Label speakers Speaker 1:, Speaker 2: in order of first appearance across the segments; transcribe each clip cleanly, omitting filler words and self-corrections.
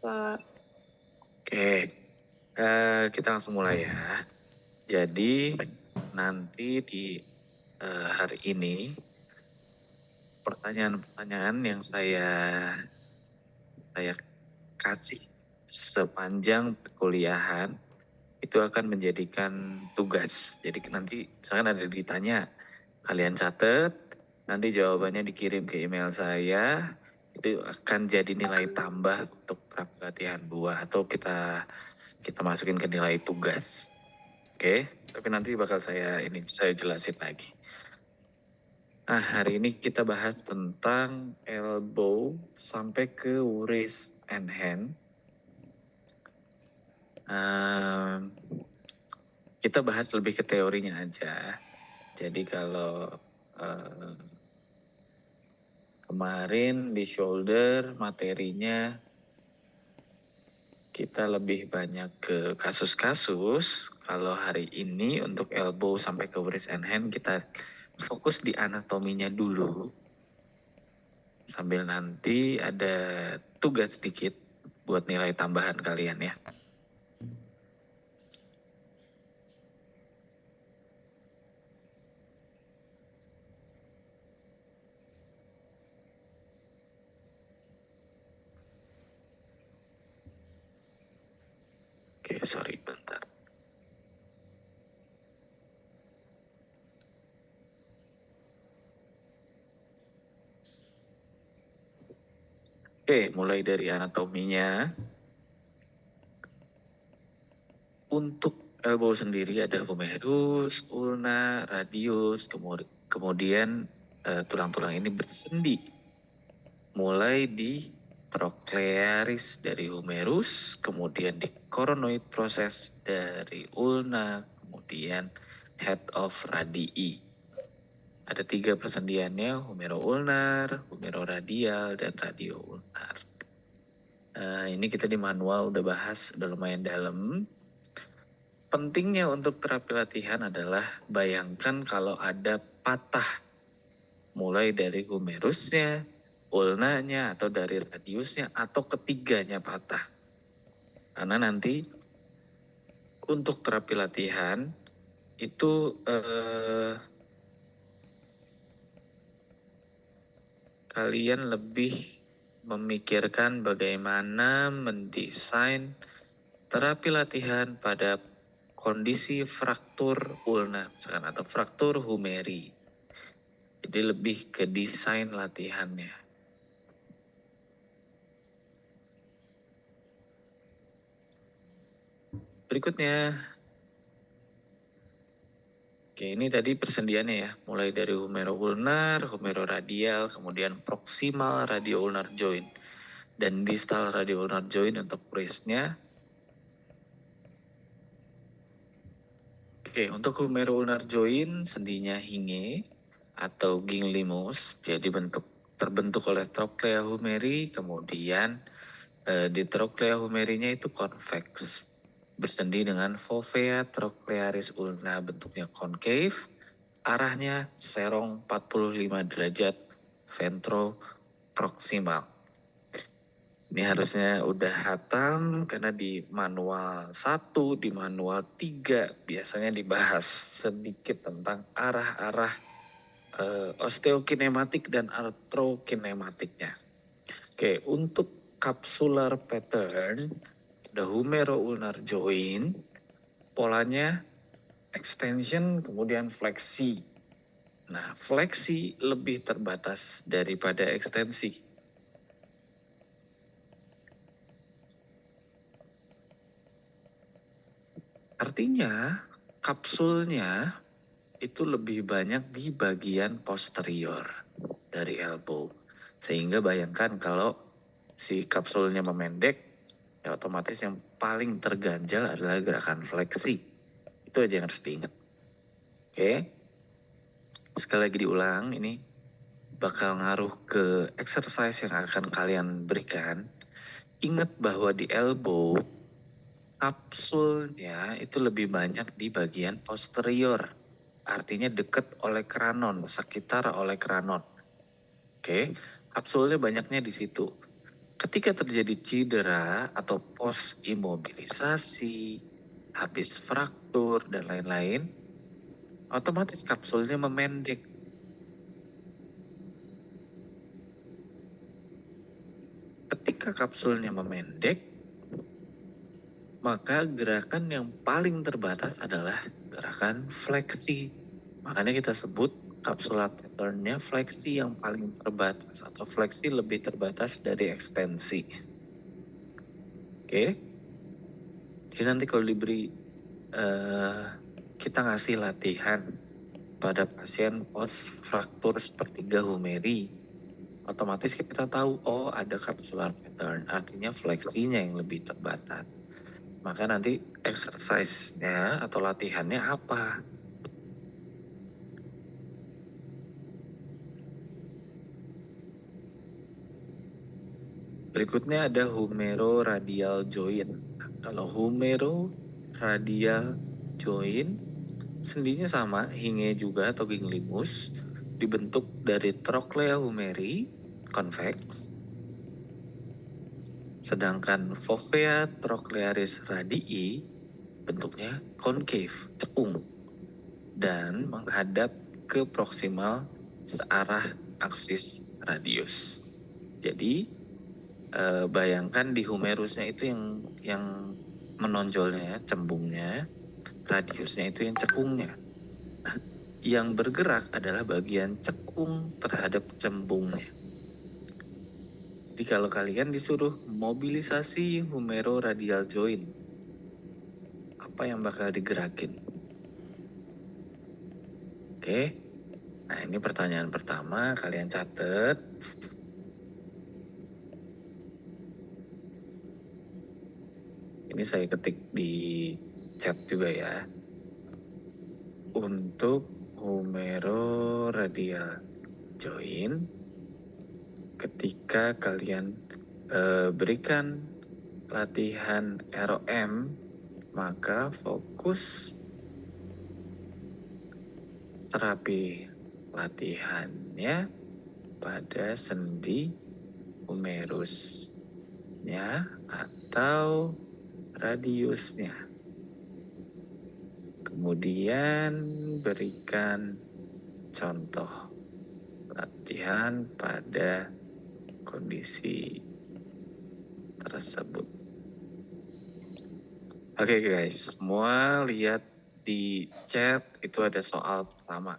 Speaker 1: Kak.
Speaker 2: Oke, kita langsung mulai ya. Jadi nanti di hari ini pertanyaan-pertanyaan yang saya kasih sepanjang perkuliahan itu akan menjadikan tugas. Jadi nanti misalkan ada ditanya, kalian catat, nanti jawabannya dikirim ke email saya, itu akan jadi nilai tambah untuk latihan buah atau kita masukin ke nilai tugas. Oke, tapi nanti bakal saya jelasin lagi. Nah, hari ini kita bahas tentang elbow sampai ke wrist and hand. Kita bahas lebih ke teorinya aja. Jadi kalau kemarin di shoulder materinya kita lebih banyak ke kasus-kasus. Kalau hari ini untuk elbow sampai ke wrist and hand kita fokus di anatominya dulu. Sambil nanti ada tugas sedikit buat nilai tambahan kalian ya. Oke, sorry bentar. Oke, mulai dari anatominya. Untuk elbow sendiri ada humerus, ulna, radius, kemudian tulang-tulang ini bersendi. Mulai di trochlearis dari humerus, kemudian di coronoid proses dari ulna, kemudian head of radii. Ada 3 persendiannya, humero-ulnar, humero-radial, dan radio-ulnar. Ini kita di manual udah bahas, udah lumayan dalam. Pentingnya untuk terapi latihan adalah bayangkan kalau ada patah. Mulai dari humerusnya, ulnanya, atau dari radiusnya, atau ketiganya patah. Karena nanti untuk terapi latihan itu kalian lebih memikirkan bagaimana mendesain terapi latihan pada kondisi fraktur ulna misalkan atau fraktur humeri. Jadi lebih ke desain latihannya. Berikutnya, oke, ini tadi persendiannya ya, mulai dari humero-ulnar, humero-radial, kemudian proximal radio-ulnar joint, dan distal radio-ulnar joint untuk wrist-nya. Oke, untuk humero-ulnar joint, sendinya hinge atau ginglimus, jadi terbentuk oleh trochlea humeri, kemudian di trochlea humerinya itu convex, bersendi dengan fovea trochlearis ulna bentuknya concave, arahnya serong 45 derajat ventroproximal. Ini harusnya udah hatam karena di manual 1, di manual 3 biasanya dibahas sedikit tentang arah-arah osteokinematik dan arthrokinematiknya. Oke, untuk capsular pattern, the humero-ulnar joint, polanya extension kemudian fleksi. Nah, fleksi lebih terbatas daripada ekstensi. Artinya, kapsulnya itu lebih banyak di bagian posterior dari elbow. Sehingga bayangkan kalau si kapsulnya memendek, ya otomatis yang paling terganjal adalah gerakan fleksi. Itu aja yang harus diingat. Oke. Sekali lagi diulang, ini bakal ngaruh ke exercise yang akan kalian berikan. Ingat bahwa di elbow, kapsulnya itu lebih banyak di bagian posterior. Artinya dekat oleh kranon, sekitar oleh kranon. Oke, kapsulnya banyaknya di situ. Ketika terjadi cedera atau pos imobilisasi, habis fraktur, dan lain-lain, otomatis kapsulnya memendek. Ketika kapsulnya memendek, maka gerakan yang paling terbatas adalah gerakan fleksi. Makanya kita sebut kapsular pattern-nya fleksi yang paling terbatas atau fleksi lebih terbatas dari ekstensi. Oke. Jadi nanti kalau diberi kita ngasih latihan pada pasien post fraktur sepertiga humeri, otomatis kita tahu oh ada capsular pattern, artinya fleksinya yang lebih terbatas. Maka nanti exercise-nya atau latihannya apa? Berikutnya ada humeroradial joint. Kalau humeroradial joint, sendinya sama, hinge juga atau ganglimus, dibentuk dari trochlea humeri, convex, sedangkan fovea trochlearis radii bentuknya concave, cekung, dan menghadap ke proksimal searah aksis radius. Jadi bayangkan di humerusnya itu yang menonjolnya, cembungnya, radiusnya itu yang cekungnya. Nah, yang bergerak adalah bagian cekung terhadap cembungnya. Jadi kalau kalian disuruh mobilisasi humeroradial joint, apa yang bakal digerakin? Oke, nah ini pertanyaan pertama, kalian catat. Ini saya ketik di chat juga ya. Untuk humeroradial joint, ketika kalian berikan latihan ROM, maka fokus terapi latihannya pada sendi humerusnya atau radiusnya. Kemudian berikan contoh latihan pada kondisi tersebut. Oke guys, semua lihat di chat itu ada soal pertama.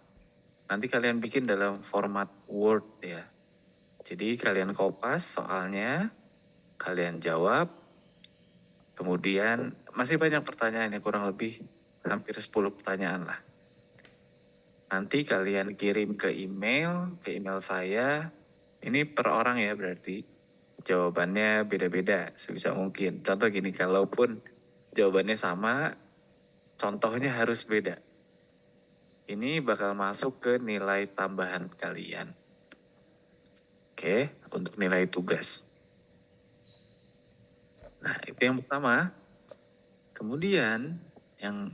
Speaker 2: Nanti kalian bikin dalam format Word ya. Jadi kalian kopas soalnya, kalian jawab, kemudian masih banyak pertanyaan yang kurang lebih hampir 10 pertanyaan lah. Nanti kalian kirim ke email saya. Ini per orang ya berarti. Jawabannya beda-beda sebisa mungkin. Contoh gini, kalaupun jawabannya sama, contohnya harus beda. Ini bakal masuk ke nilai tambahan kalian. Oke, untuk nilai tugas. Nah, itu yang pertama. Kemudian yang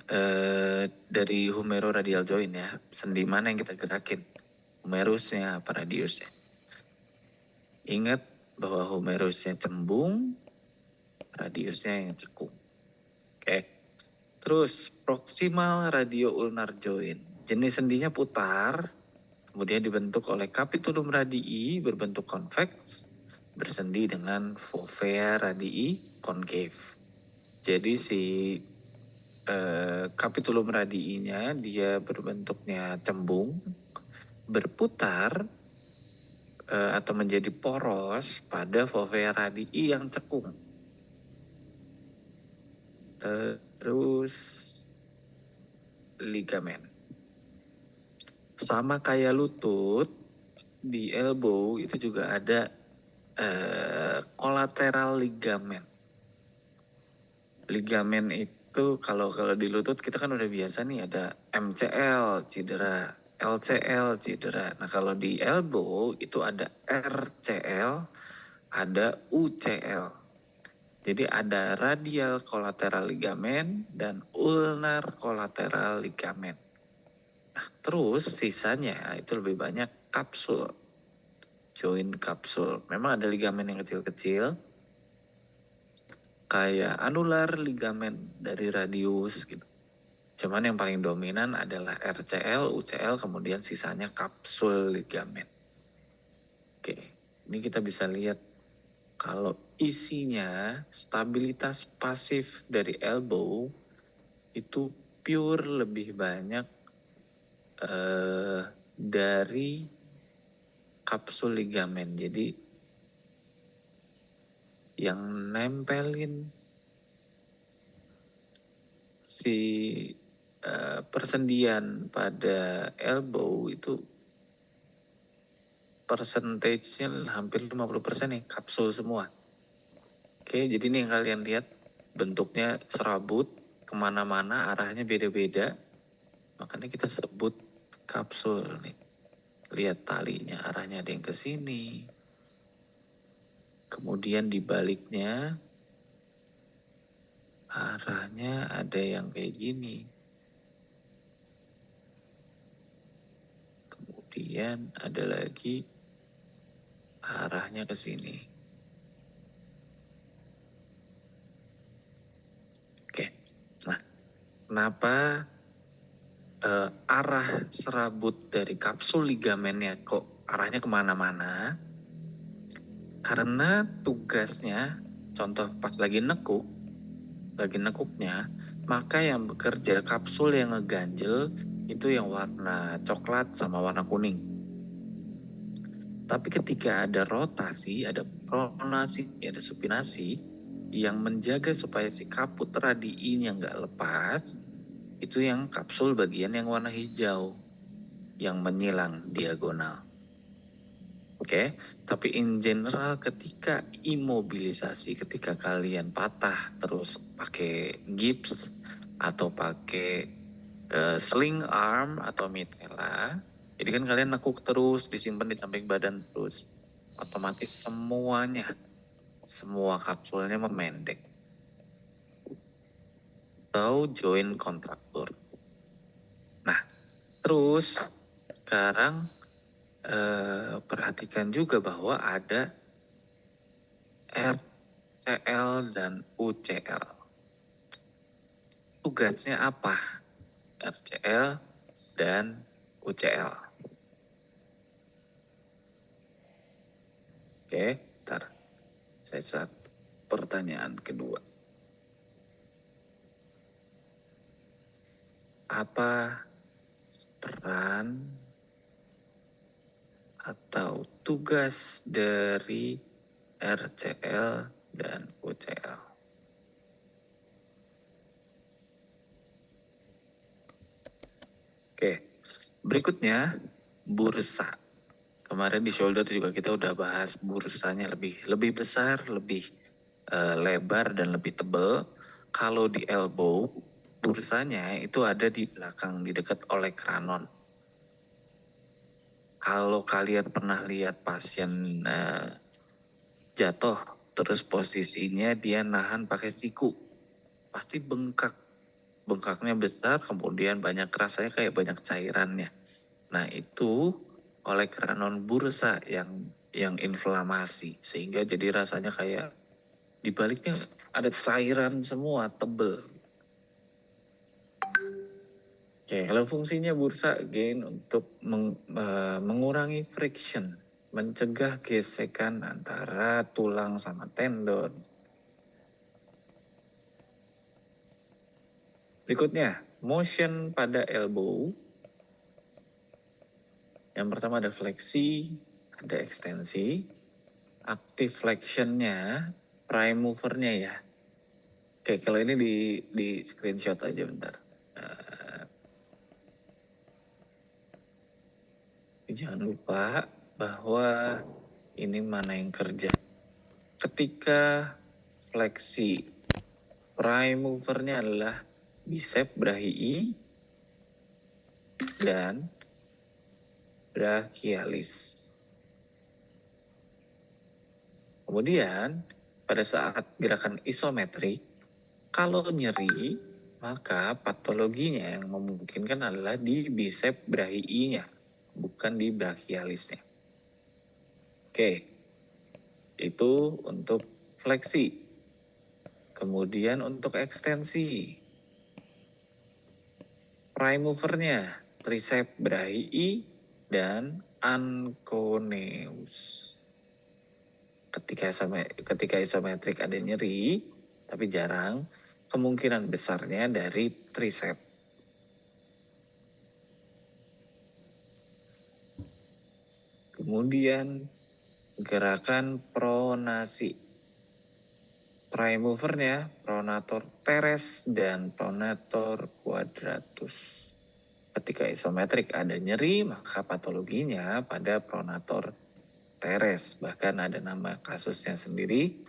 Speaker 2: dari humeroradial joint ya, sendi mana yang kita gerakin? Humerusnya apa radiusnya? Ingat bahwa humerusnya cembung, radiusnya yang cekung. Oke. Terus proximal radio ulnar joint. Jenis sendinya putar, kemudian dibentuk oleh capitulum radii berbentuk convex, bersendi dengan fovea radii concave. Jadi si capitulum radiinya dia berbentuknya cembung, berputar atau menjadi poros pada fovea radii yang cekung. Terus ligamen. Sama kayak lutut, di elbow itu juga ada collateral ligamen. Ligamen itu kalau di lutut kita kan udah biasa nih ada MCL cedera, LCL cedera. Nah kalau di elbow itu ada RCL, ada UCL. Jadi ada radial collateral ligamen dan ulnar collateral ligamen. Nah, terus sisanya itu lebih banyak kapsul. join kapsul. Memang ada ligamen yang kecil-kecil, kayak anular ligamen dari radius gitu. Cuman yang paling dominan adalah RCL, UCL, kemudian sisanya kapsul ligamen. Oke, ini kita bisa lihat kalau isinya stabilitas pasif dari elbow itu pure lebih banyak dari kapsul ligamen. Jadi yang nempelin si persendian pada elbow itu persentasenya hampir 50% nih, kapsul semua. Oke, jadi ini yang kalian lihat bentuknya serabut, kemana-mana arahnya beda-beda. Makanya kita sebut kapsul nih. Lihat talinya, arahnya ada yang ke sini. Kemudian di baliknya, arahnya ada yang kayak gini. Kemudian ada lagi arahnya ke sini. Oke, nah kenapa arah serabut dari kapsul ligamennya kok arahnya kemana-mana? Karena tugasnya, contoh pas lagi nekuknya, maka yang bekerja kapsul yang ngeganjel itu yang warna coklat sama warna kuning. Tapi ketika ada rotasi, ada pronasi, ada supinasi, yang menjaga supaya si kaput radiinya nggak lepas, itu yang kapsul bagian yang warna hijau, yang menyilang diagonal. Oke, tapi in general ketika imobilisasi, ketika kalian patah terus pakai gips atau pakai sling arm atau mitela, jadi kan kalian nekuk terus, disimpan di samping badan terus, otomatis semua kapsulnya memendek atau joint kontraktur. Nah, terus sekarang perhatikan juga bahwa ada RCL dan UCL. Tugasnya apa? RCL dan UCL. Oke, ntar saya saat pertanyaan kedua. Apa peran atau tugas dari RCL dan UCL? Oke, berikutnya bursa. Kemarin di shoulder juga kita udah bahas bursanya lebih besar, lebih lebar dan lebih tebal. Kalau di elbow, bursanya itu ada di belakang, di dekat olecranon. Kalau kalian pernah lihat pasien jatuh, terus posisinya dia nahan pakai siku, pasti bengkak. Bengkaknya besar, kemudian banyak rasanya kayak banyak cairannya. Nah itu olecranon bursa yang inflamasi, sehingga jadi rasanya kayak di baliknya ada cairan semua, tebel. Oke, kalau fungsinya bursa again untuk mengurangi friction, mencegah gesekan antara tulang sama tendon. Berikutnya, motion pada elbow. Yang pertama ada fleksi, ada ekstensi. Active flexionnya, prime movernya ya. Oke, kalau ini di screenshot aja bentar. Jangan lupa bahwa ini mana yang kerja. Ketika fleksi, prime movernya adalah bicep brachii dan brachialis. Kemudian pada saat gerakan isometrik, kalau nyeri, maka patologinya yang memungkinkan adalah di bicep brachii-nya, bukan di brachialisnya. Oke, Oke, itu untuk fleksi. Kemudian untuk ekstensi, prime movernya tricep brachii dan anconeus. Ketika isometrik ada nyeri, tapi jarang, kemungkinan besarnya dari tricep. Kemudian gerakan pronasi. Prime movernya pronator teres dan pronator quadratus. Ketika isometrik ada nyeri, maka patologinya pada pronator teres. Bahkan ada nama kasusnya sendiri,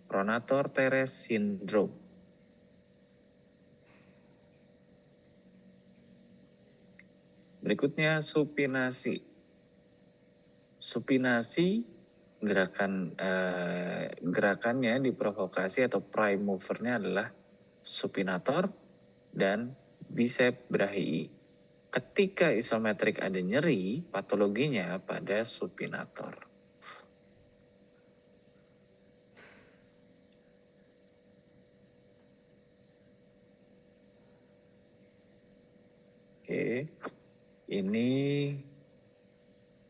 Speaker 2: pronator teres syndrome. Berikutnya supinasi. Supinasi gerakannya diprovokasi atau prime movernya adalah supinator dan bicep brachii. Ketika isometrik ada nyeri, patologinya pada supinator. Oke, ini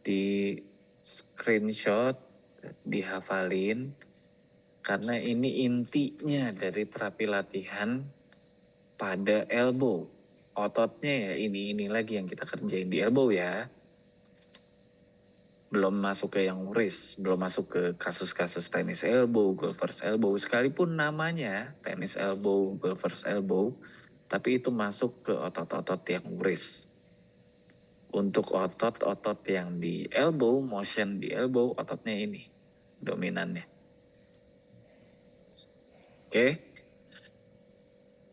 Speaker 2: di screenshot, dihafalin, karena ini intinya dari terapi latihan pada elbow. Ototnya ya ini lagi yang kita kerjain di elbow ya. Belum masuk ke yang wrist, belum masuk ke kasus-kasus tenis elbow, golfer's elbow. Sekalipun namanya tenis elbow, golfer's elbow, tapi itu masuk ke otot-otot yang wrist. Untuk otot-otot yang di elbow, motion di elbow, ototnya ini dominannya. Oke,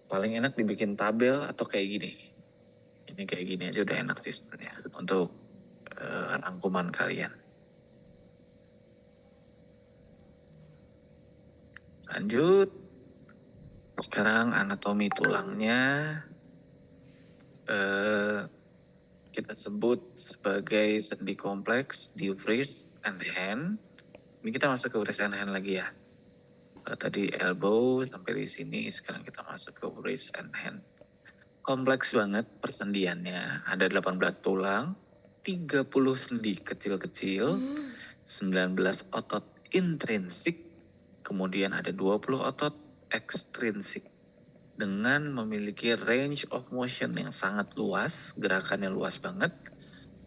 Speaker 2: paling enak dibikin tabel atau kayak gini. Ini kayak gini aja udah enak sih sebenarnya untuk rangkuman kalian. Lanjut. Sekarang anatomi tulangnya kita sebut sebagai sendi kompleks di wrist and hand. Ini kita masuk ke wrist and hand lagi ya. Tadi elbow sampai di sini, sekarang kita masuk ke wrist and hand. Kompleks banget persendiannya, ada 18 tulang, 30 sendi kecil-kecil, 19 otot intrinsik, kemudian ada 20 otot ekstrinsik. Dengan memiliki range of motion yang sangat luas, gerakannya luas banget,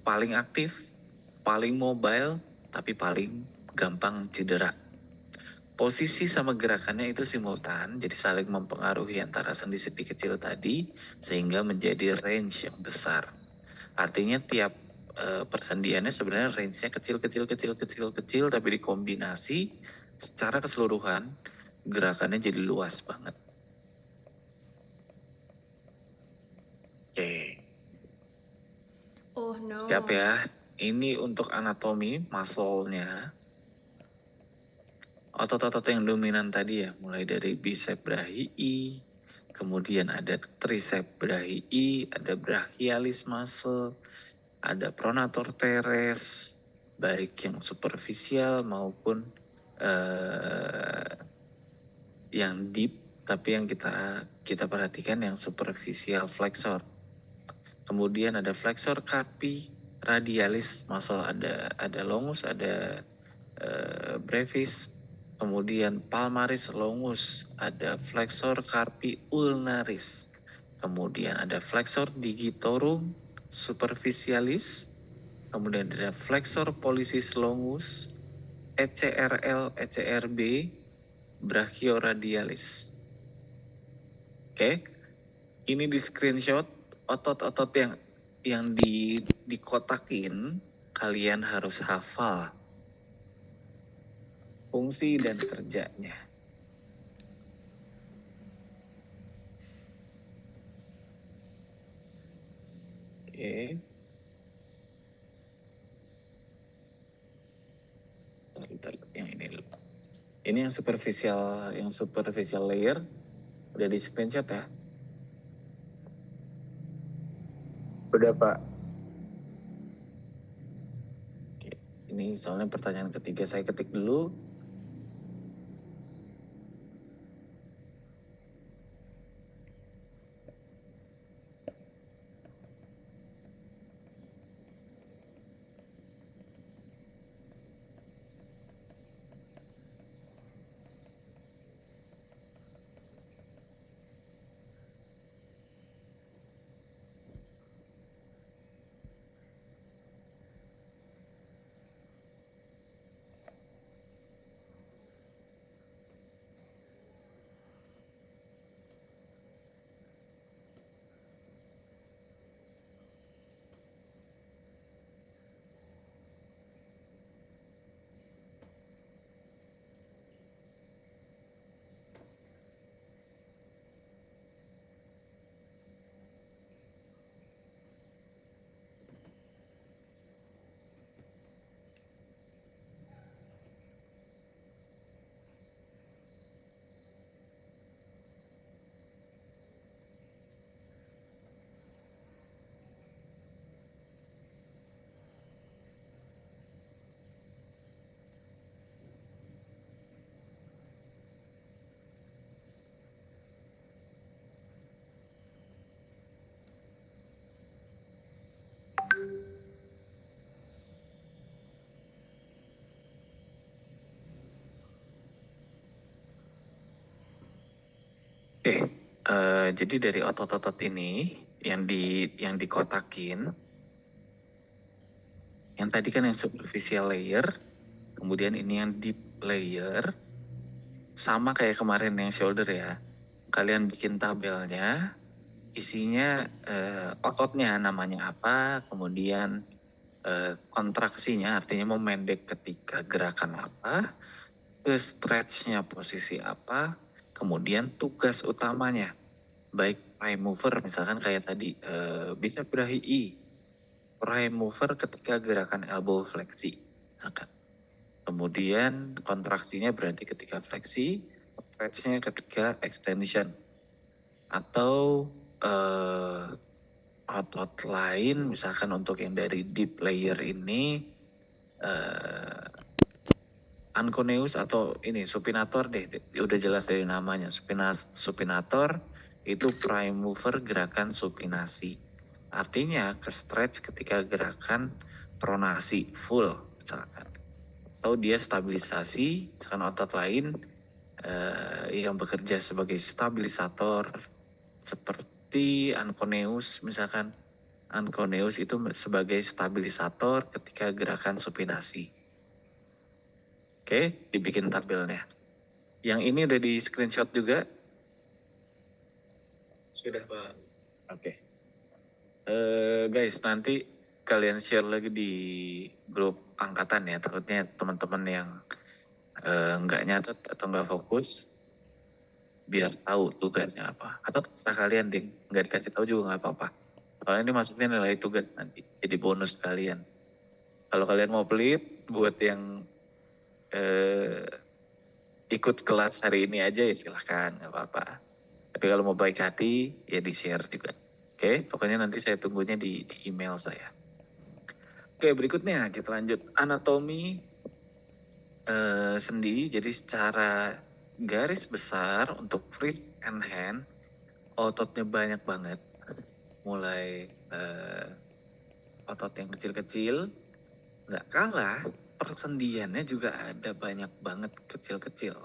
Speaker 2: paling aktif, paling mobile, tapi paling gampang cedera. Posisi sama gerakannya itu simultan, jadi saling mempengaruhi antara sendi-sendi kecil tadi, sehingga menjadi range yang besar. Artinya tiap persendiannya sebenarnya range-nya kecil, tapi dikombinasi secara keseluruhan, gerakannya jadi luas banget. Oke.
Speaker 1: Oh no.
Speaker 2: Siap ya, ini untuk anatomi muscle-nya. Otot-otot yang dominan tadi ya, mulai dari bicep brachii, kemudian ada tricep brachii, ada brachialis muscle, ada pronator teres, baik yang superficial maupun yang deep, tapi yang kita perhatikan yang superficial flexor. Kemudian ada flexor carpi radialis muscle, ada longus, ada brevis. Kemudian palmaris longus, ada flexor carpi ulnaris. Kemudian ada flexor digitorum superficialis. Kemudian ada flexor pollicis longus, ECRL, ECRB, brachioradialis. Oke, ini di screenshot otot-otot yang dikotakin, kalian harus hafal fungsi dan kerjanya. Oke. Yang ini dulu. Ini yang superficial layer udah di screenshot ya.
Speaker 3: Udah Pak.
Speaker 2: Oke. Ini Ini soalnya pertanyaan ketiga, saya ketik dulu. Oke, jadi dari otot-otot ini yang dikotakin, yang tadi kan yang superficial layer, kemudian ini yang deep layer, sama kayak kemarin yang shoulder ya. Kalian bikin tabelnya, isinya ototnya namanya apa, kemudian kontraksinya artinya memendek ketika gerakan apa, stretchnya posisi apa, kemudian tugas utamanya, baik prime mover misalkan kayak tadi bisa birahi I, prime mover ketika gerakan elbow fleksi, kemudian kontraksinya berarti ketika fleksi, stretchnya ketika extension, atau otot lain misalkan untuk yang dari deep layer ini anconeus atau ini supinator deh, udah jelas dari namanya. Supinator itu prime mover gerakan supinasi, artinya ke stretch ketika gerakan pronasi full misalkan, atau dia stabilisasi misalkan otot lain yang bekerja sebagai stabilisator seperti anconeus misalkan. Anconeus itu sebagai stabilisator ketika gerakan supinasi. Oke, dibikin tabelnya. Yang ini udah di screenshot juga? Sudah, Pak. Oke. Guys, nanti kalian share lagi di grup angkatan ya. Takutnya teman-teman yang nggak nyatet atau nggak fokus, biar tahu tugasnya apa. Atau terserah kalian, ding. Nggak dikasih tahu juga nggak apa-apa. Soalnya ini maksudnya nilai tugas nanti. Jadi bonus kalian. Kalau kalian mau pelit, buat yang ikut kelas hari ini aja ya silahkan, nggak apa-apa. Tapi kalau mau baik hati, ya di-share juga. Oke, pokoknya nanti saya tunggunya di email saya. Oke, berikutnya kita lanjut. Anatomi sendi, jadi secara garis besar untuk wrist and hand, ototnya banyak banget. Mulai otot yang kecil-kecil, nggak kalah, persendiannya juga ada banyak banget kecil-kecil.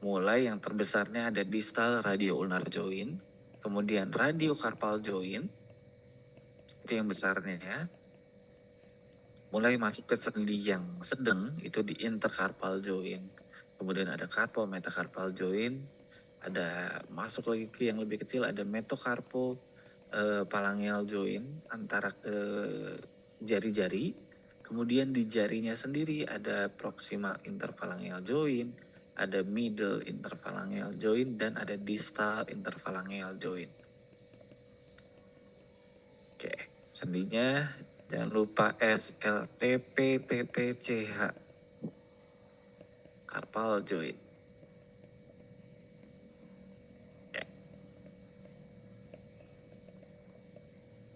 Speaker 2: Mulai yang terbesarnya ada distal radio ulnar joint, kemudian radio carpal joint, itu yang besarnya ya. Mulai masuk ke sendi yang sedang, itu di intercarpal joint. Kemudian ada carpo metacarpal joint, ada masuk lagi ke yang lebih kecil, ada metocarpo phalangeal joint antara ke jari-jari. Kemudian di jarinya sendiri ada proximal interphalangeal joint, ada middle interphalangeal joint, dan ada distal interphalangeal joint. Oke, sendinya jangan lupa SLTP-TTCH, carpal joint.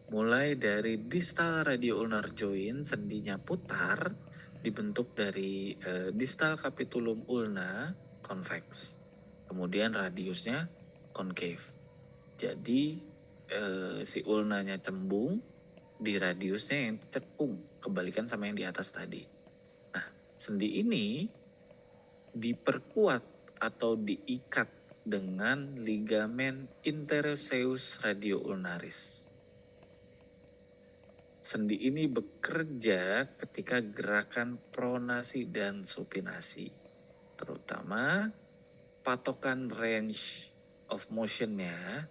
Speaker 2: Mulai dari distal radio ulnar joint, sendinya putar, dibentuk dari distal capitulum ulna convex, kemudian radiusnya concave. Jadi si ulnanya cembung, di radiusnya yang cekung, kebalikan sama yang di atas tadi. Nah, sendi ini diperkuat atau diikat dengan ligamen interoseus radioulnaris. Sendi ini bekerja ketika gerakan pronasi dan supinasi, terutama patokan range of motionnya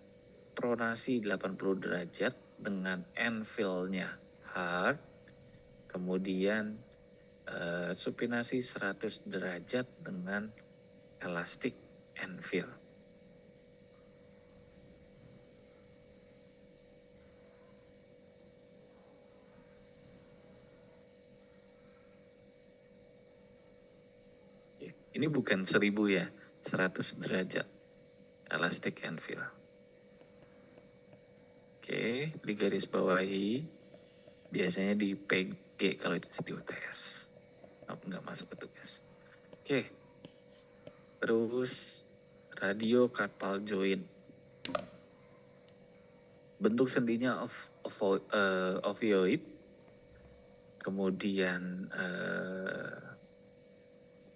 Speaker 2: pronasi 80 derajat dengan anvil-nya hard, kemudian supinasi 100 derajat dengan elastic anvil. Ini bukan 1000 ya, 100 derajat elastic anvil. Oke, di garis bawahi biasanya di PG kalau itu di UTS. Nggak masuk petugas. Oke, terus radio carpal joint. Bentuk sendinya ovoid, kemudian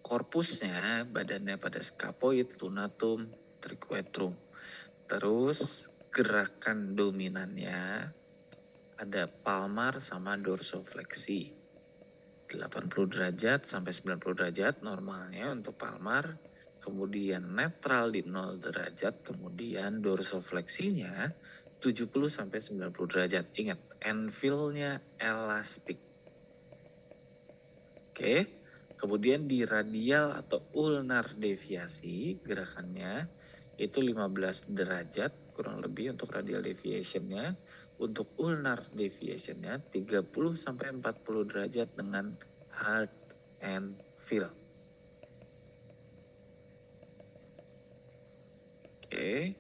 Speaker 2: korpusnya, badannya pada scapoid, lunatum, triquetrum. Terus gerakan dominannya ada palmar sama dorsofleksi. 80 derajat sampai 90 derajat normalnya untuk palmar, kemudian netral di 0 derajat, kemudian dorsofleksinya 70 sampai 90 derajat. Ingat, anvilnya elastik. Oke. Kemudian di radial atau ulnar deviasi gerakannya itu 15 derajat kurang lebih untuk radial deviationnya. Untuk ulnar deviationnya 30 sampai 40 derajat dengan hard and feel. Oke.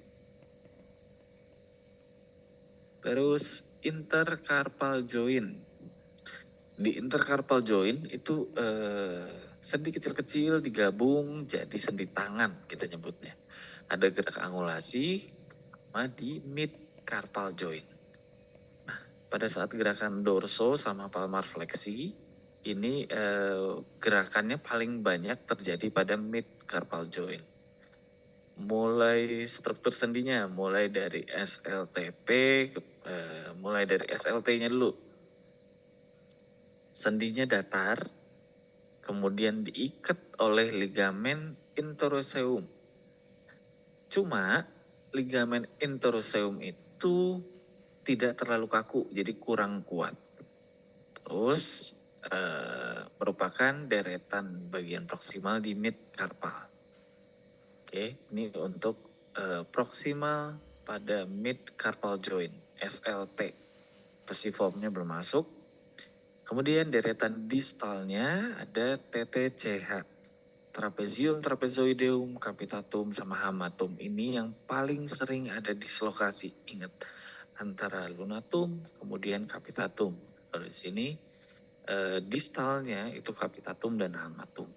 Speaker 2: Terus intercarpal joint. Di intercarpal joint itu sendi kecil-kecil digabung jadi sendi tangan kita nyebutnya. Ada gerak angulasi sama di mid carpal joint. Nah, pada saat gerakan dorso sama palmar fleksi ini gerakannya paling banyak terjadi pada mid carpal joint. Mulai struktur sendinya, mulai dari SLTP, mulai dari SLT-nya dulu. Sendinya datar, kemudian diikat oleh ligamen interoseum. Cuma ligamen interoseum itu tidak terlalu kaku, jadi kurang kuat. Terus merupakan deretan bagian proksimal di mid carpal. Oke, ini untuk proksimal pada mid carpal joint, SLT. Pesiformnya belum masuk. Kemudian deretan distalnya ada TTCH, trapezium, trapezoideum, capitatum, sama hamatum. Ini yang paling sering ada dislokasi. Ingat, antara lunatum, kemudian capitatum. Kalau di sini distalnya itu capitatum dan hamatum.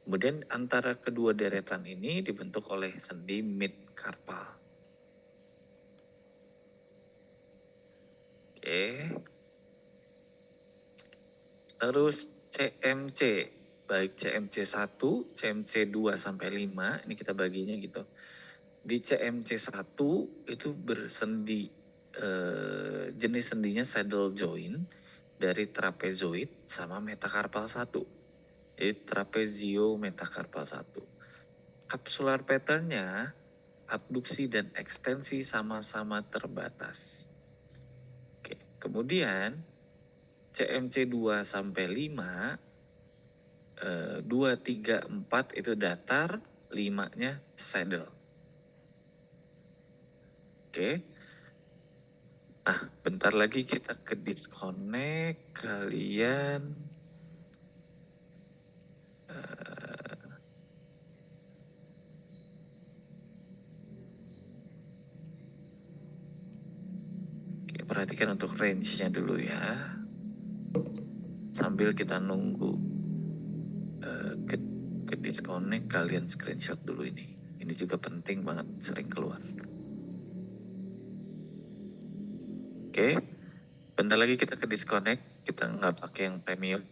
Speaker 2: Kemudian antara kedua deretan ini dibentuk oleh sendi mid carpal. Oke. Terus CMC, baik CMC 1, CMC 2 sampai 5, ini kita baginya gitu. Di CMC 1 itu bersendi jenis sendinya saddle joint dari trapezoid sama metacarpal 1. Jadi trapezio metacarpal 1. Kapsular patternnya abduksi dan ekstensi sama-sama terbatas. Oke, kemudian CMC 2 sampai 5 2, 3, 4 itu datar, 5-nya saddle. Oke. Nah, bentar lagi kita ke disconnect. Kalian perhatikan untuk range-nya dulu ya. sambil kita nunggu ke disconnect, kalian screenshot dulu ini. Ini juga penting banget, sering keluar. Oke, bentar lagi kita ke disconnect, kita nggak pakai yang premium.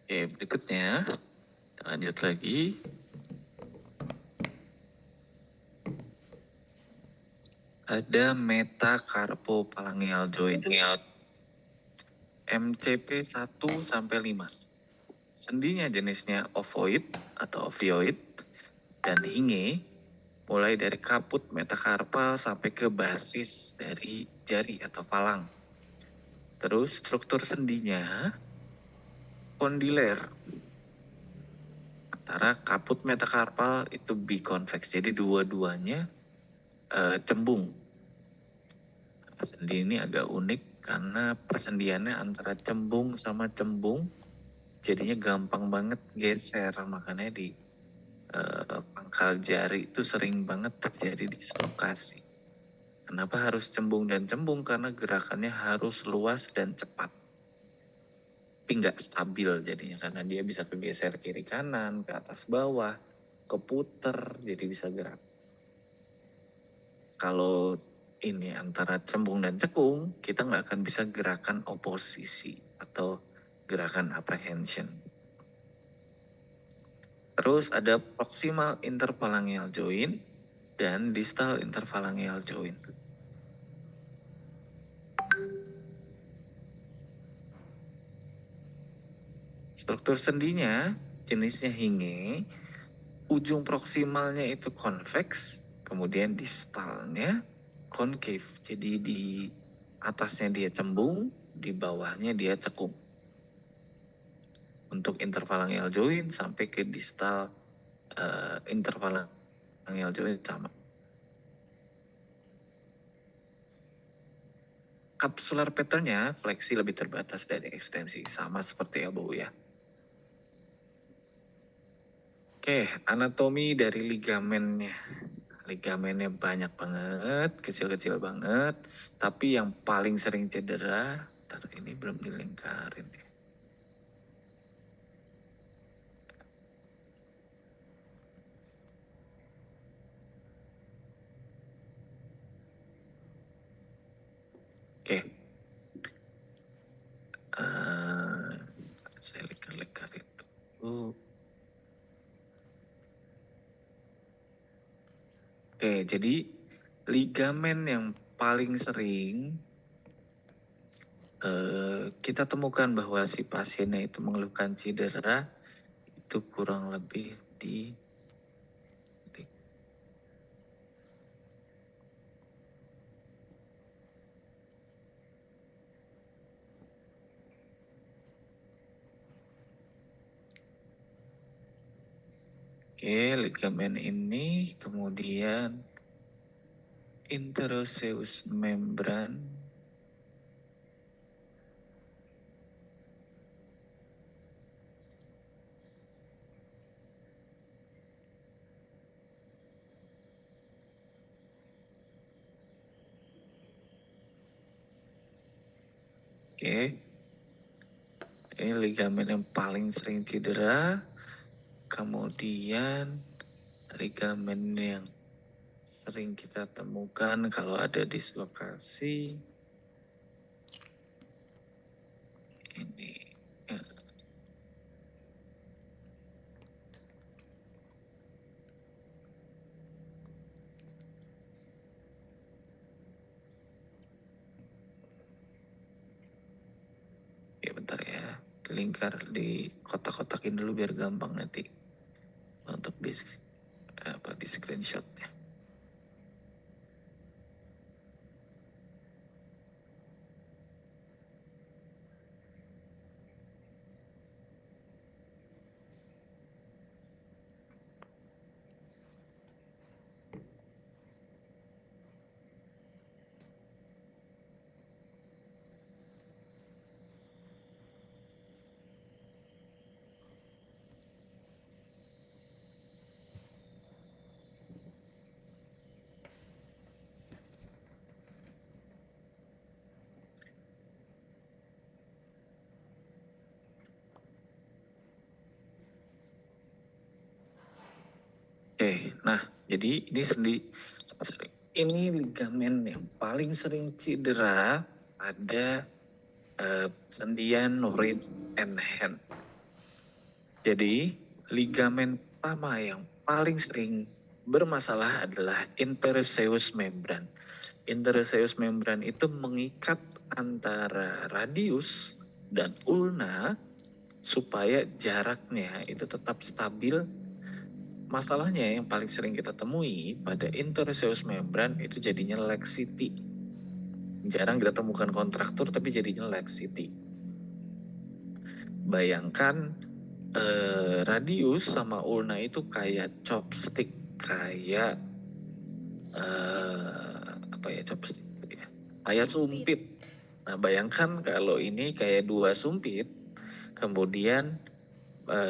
Speaker 2: Oke, berikutnya kita lanjut lagi. Ada metacarpophalangeal joint. MCP 1 sampai 5. Sendinya jenisnya ovoid atau ovioid dan hinge, mulai dari kaput metakarpal sampai ke basis dari jari atau palang. Terus struktur sendinya kondiler. Antara kaput metakarpal itu biconvex, jadi dua-duanya cembung. Sendi ini agak unik karena persendiannya antara cembung sama cembung, jadinya gampang banget geser, makanya di pangkal jari itu sering banget terjadi dislokasi. Kenapa harus cembung dan cembung? Karena gerakannya harus luas dan cepat. Tapi nggak stabil jadinya, karena dia bisa kegeser kiri kanan, ke atas bawah, keputer, jadi bisa gerak. Kalau ini antara cembung dan cekung, kita nggak akan bisa gerakan oposisi atau gerakan apprehension. Terus ada proximal interphalangeal joint dan distal interphalangeal joint. Struktur sendinya jenisnya hinge, ujung proksimalnya itu convex, kemudian distalnya concave. Jadi di atasnya dia cembung, di bawahnya dia cekung. Untuk interphalangeal joint sampai ke distal interphalangeal joint sama. Kapsular patternnya fleksi lebih terbatas dari ekstensi, sama seperti elbow ya. Oke, anatomi dari ligamennya. Ligamennya banyak banget, kecil-kecil banget. Tapi yang paling sering cedera, ntar ini belum dilingkarin deh. Oke. Saya lingkar-lingkarin dulu. Oke, jadi ligamen yang paling sering kita temukan bahwa si pasiennya itu mengeluhkan cedera itu kurang lebih di ligamen ini, kemudian interosseous membran, Oke. Ini ligamen yang paling sering cedera. Kemudian ligamen yang sering kita temukan kalau ada dislokasi. Ini. Ya bentar ya. Lingkar di kotak-kotakin dulu biar gampang nanti untuk di screenshotnya. Oke, nah jadi ini ligamen yang paling sering cedera pada sendian wrist and hand. Jadi ligamen pertama yang paling sering bermasalah adalah interoseus membran. Interoseus membran itu mengikat antara radius dan ulna supaya jaraknya itu tetap stabil. Masalahnya yang paling sering kita temui pada interoseus membran itu jadinya laxity. Jarang kita temukan kontraktur tapi jadinya laxity. Bayangkan radius sama ulna itu kayak chopstick, kayak chopstick ya, kayak sumpit. Nah bayangkan kalau ini kayak dua sumpit, kemudian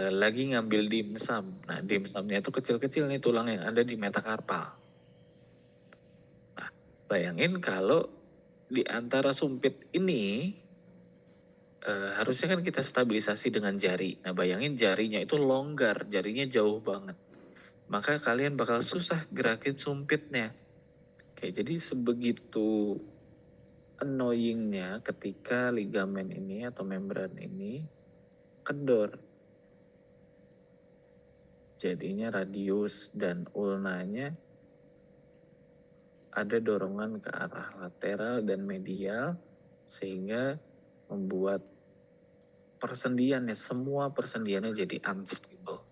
Speaker 2: lagi ngambil dimsum. Nah dimsumnya itu kecil-kecil nih tulang yang ada di metakarpal. Nah bayangin kalau di antara sumpit ini harusnya kan kita stabilisasi dengan jari. Nah bayangin jarinya itu longgar, jarinya jauh banget. Maka kalian bakal susah gerakin sumpitnya. Oke, jadi sebegitu annoyingnya ketika ligamen ini atau membran ini kendor. Jadinya radius dan ulnanya ada dorongan ke arah lateral dan medial sehingga membuat semua persendiannya jadi unstable.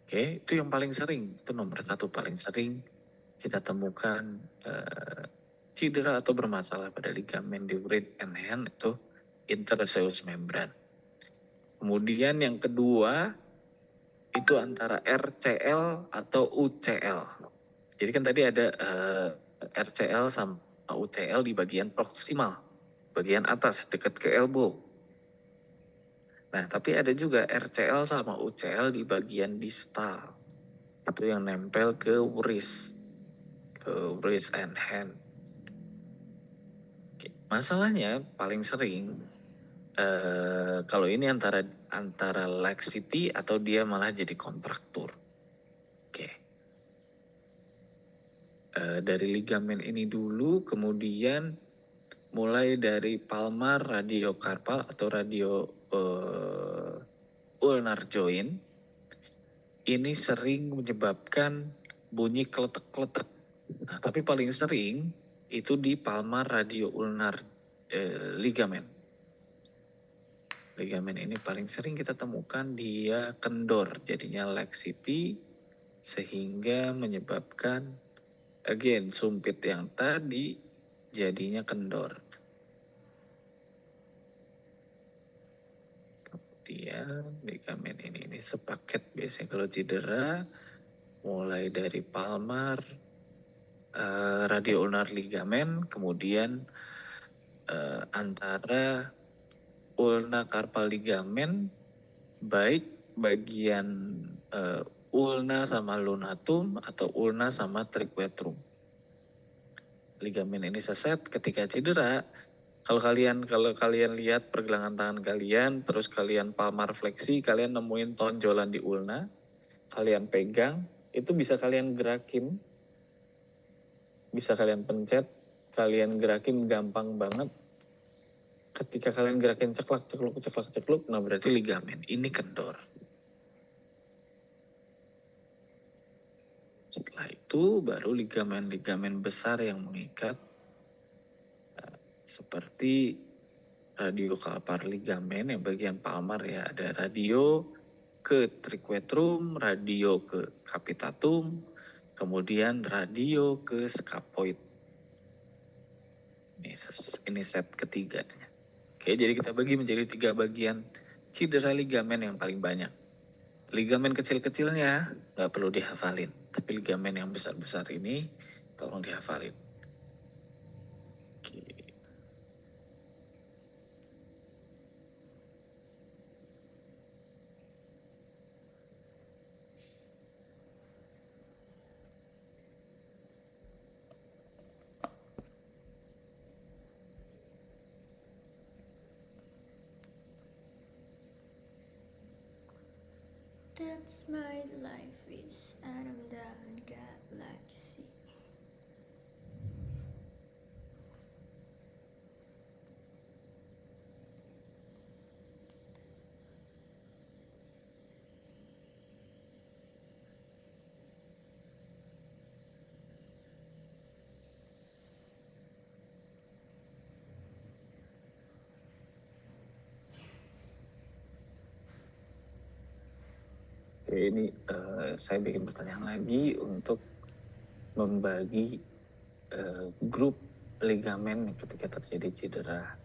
Speaker 2: Oke, itu yang paling sering, itu nomor satu paling sering kita temukan cedera atau bermasalah pada ligamen di wrist and hand itu interoseus membran. Kemudian yang kedua itu antara RCL atau UCL. Jadi kan tadi ada RCL sama UCL di bagian proksimal, bagian atas dekat ke elbow. Nah, tapi ada juga RCL sama UCL di bagian distal. Itu yang nempel ke wrist and hand. Oke. Masalahnya paling sering kalau ini antara laxity atau dia malah jadi kontraktur. Oke. Dari ligamen ini dulu, kemudian mulai dari palmar radiokarpal atau ulnar joint, ini sering menyebabkan bunyi kletek-kletek. Nah, tapi paling sering itu di palmar radio-ulnar ligamen. Ligamen ini paling sering kita temukan dia kendor, jadinya laxity, sehingga menyebabkan sumpit yang tadi jadinya kendor. Kemudian ligamen ini sepaket biasanya kalau cedera, mulai dari palmar, radio-ulnar ligamen, kemudian antara ulna karpal ligamen, baik bagian ulna sama lunatum atau ulna sama triquetrum. Ligamen ini seset ketika cedera, Kalau kalian lihat pergelangan tangan kalian, terus kalian palmar fleksi, kalian nemuin tonjolan di ulna, kalian pegang, itu bisa kalian gerakin, bisa kalian pencet, kalian gerakin gampang banget. Ketika kalian gerakin ceklak, cekluk, nah berarti ligamen. Ini kendor. Setelah itu baru ligamen-ligamen besar yang mengikat, seperti radiokalpar ligamen yang bagian palmar ya, ada radio ke triquetrum, radio ke capitatum, kemudian radio ke scapoid. Ini set ketiganya. Oke, jadi kita bagi menjadi 3 bagian cedera ligamen yang paling banyak. Ligamen kecil-kecilnya nggak perlu dihafalin, tapi ligamen yang besar-besar ini tolong dihafalin. Oke.
Speaker 1: That's my life is Adam dan Galaxy.
Speaker 2: Oke, ini saya bikin pertanyaan lagi untuk membagi grup ligamen ketika terjadi cedera.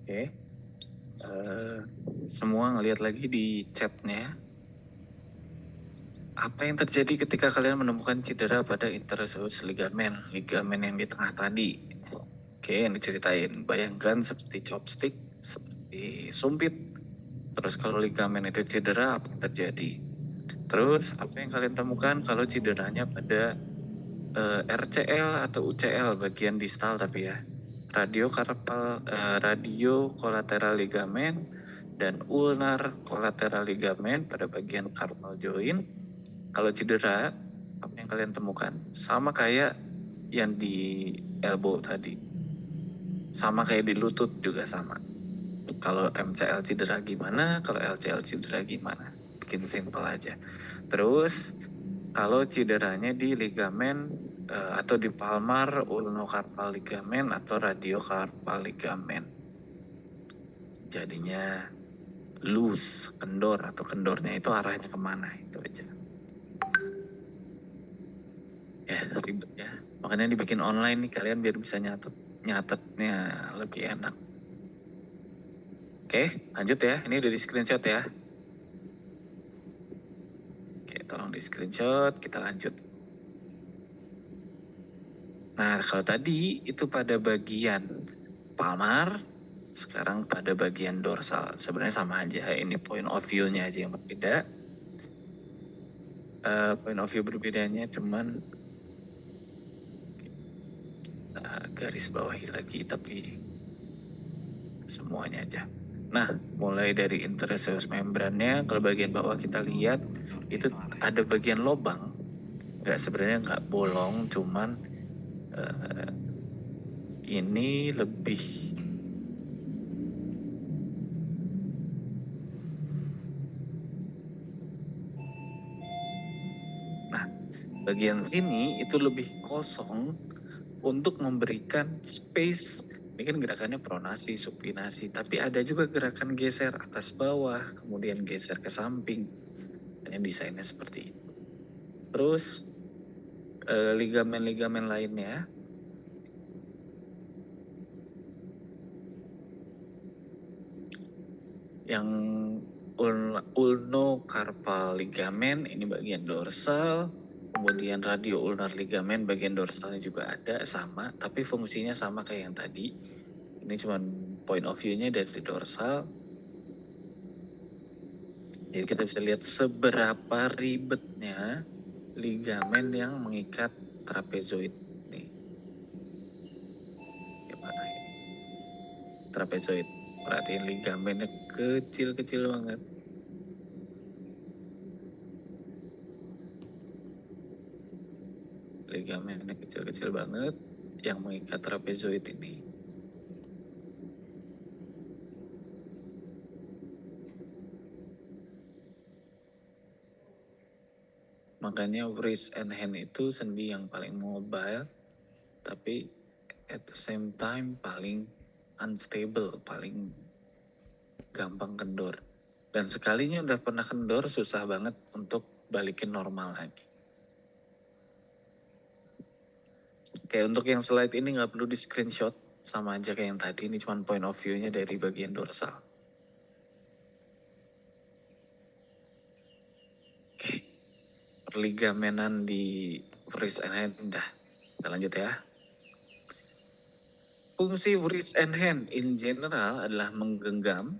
Speaker 2: Oke, semua ngelihat lagi di chatnya. Apa yang terjadi ketika kalian menemukan cedera pada interosseus ligamen yang di tengah tadi? Oke, yang diceritain. Bayangkan seperti chopstick, seperti sumpit. Terus kalau ligamen itu cedera, apa yang terjadi? Terus apa yang kalian temukan kalau cederanya pada RCL atau UCL bagian distal tapi ya, radio kolateral ligamen dan ulnar kolateral ligamen pada bagian carpal joint. Kalau cedera, apa yang kalian temukan? Sama kayak yang di elbow tadi, sama kayak di lutut juga sama. Kalau MCL cedera gimana, kalau LCL cedera gimana, bikin simple aja. Terus kalau cederanya di ligamen atau di palmar ulnocarpal ligamen atau radiocarpal ligamen, jadinya loose, kendor, atau kendornya itu arahnya kemana, itu aja. Ya ribet ya, makanya dibikin online nih kalian biar bisa nyatetnya lebih enak. Oke, lanjut ya, ini udah di screenshot ya. Oke, tolong di screenshot, kita lanjut. Nah, kalau tadi itu pada bagian palmar, sekarang pada bagian dorsal. Sebenarnya sama aja, ini point of view-nya aja yang berbeda. Point of view berbedanya cuman garis bawahi lagi, tapi semuanya aja. Nah, mulai dari interosseus membrannya, kalau bagian bawah kita lihat itu ada bagian lobang. Sebenarnya nggak bolong, cuman ini lebih Bagian sini itu lebih kosong untuk memberikan space. Ini kan gerakannya pronasi, supinasi, tapi ada juga gerakan geser atas bawah, kemudian geser ke samping. Hanya desainnya seperti itu. Terus ligamen-ligamen lainnya yang ulnocarpal ligamen ini bagian dorsal, kemudian radio ulnar ligamen bagian dorsalnya juga ada sama, tapi fungsinya sama kayak yang tadi. Ini cuma point of view-nya dari dorsal. Jadi kita bisa lihat seberapa ribetnya ligamen yang mengikat trapezoid nih. Gimana ini? Trapezoid. Perhatiin ligamennya kecil-kecil banget. Ligamennya kecil-kecil banget yang mengikat trapezoid ini. Makanya wrist and hand itu sendi yang paling mobile, tapi at the same time paling unstable, paling gampang kendor. Dan sekalinya udah pernah kendor, susah banget untuk balikin normal lagi. Kayak untuk yang slide ini nggak perlu di screenshot, sama aja kayak yang tadi, ini cuma point of view-nya dari bagian dorsal. Oke, perligamenan di wrist and hand udah. Kita lanjut ya. Fungsi wrist and hand in general adalah menggenggam,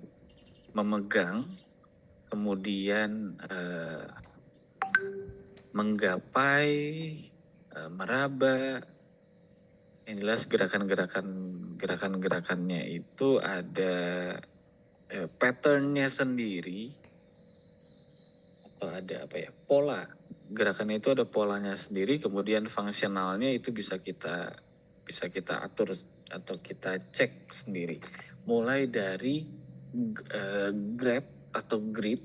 Speaker 2: memegang, kemudian menggapai, meraba. Yang jelas gerakannya itu ada patternnya sendiri, atau ada apa ya, pola. Gerakannya itu ada polanya sendiri, kemudian fungsionalnya itu bisa kita atur atau kita cek sendiri. Mulai dari grab atau grip,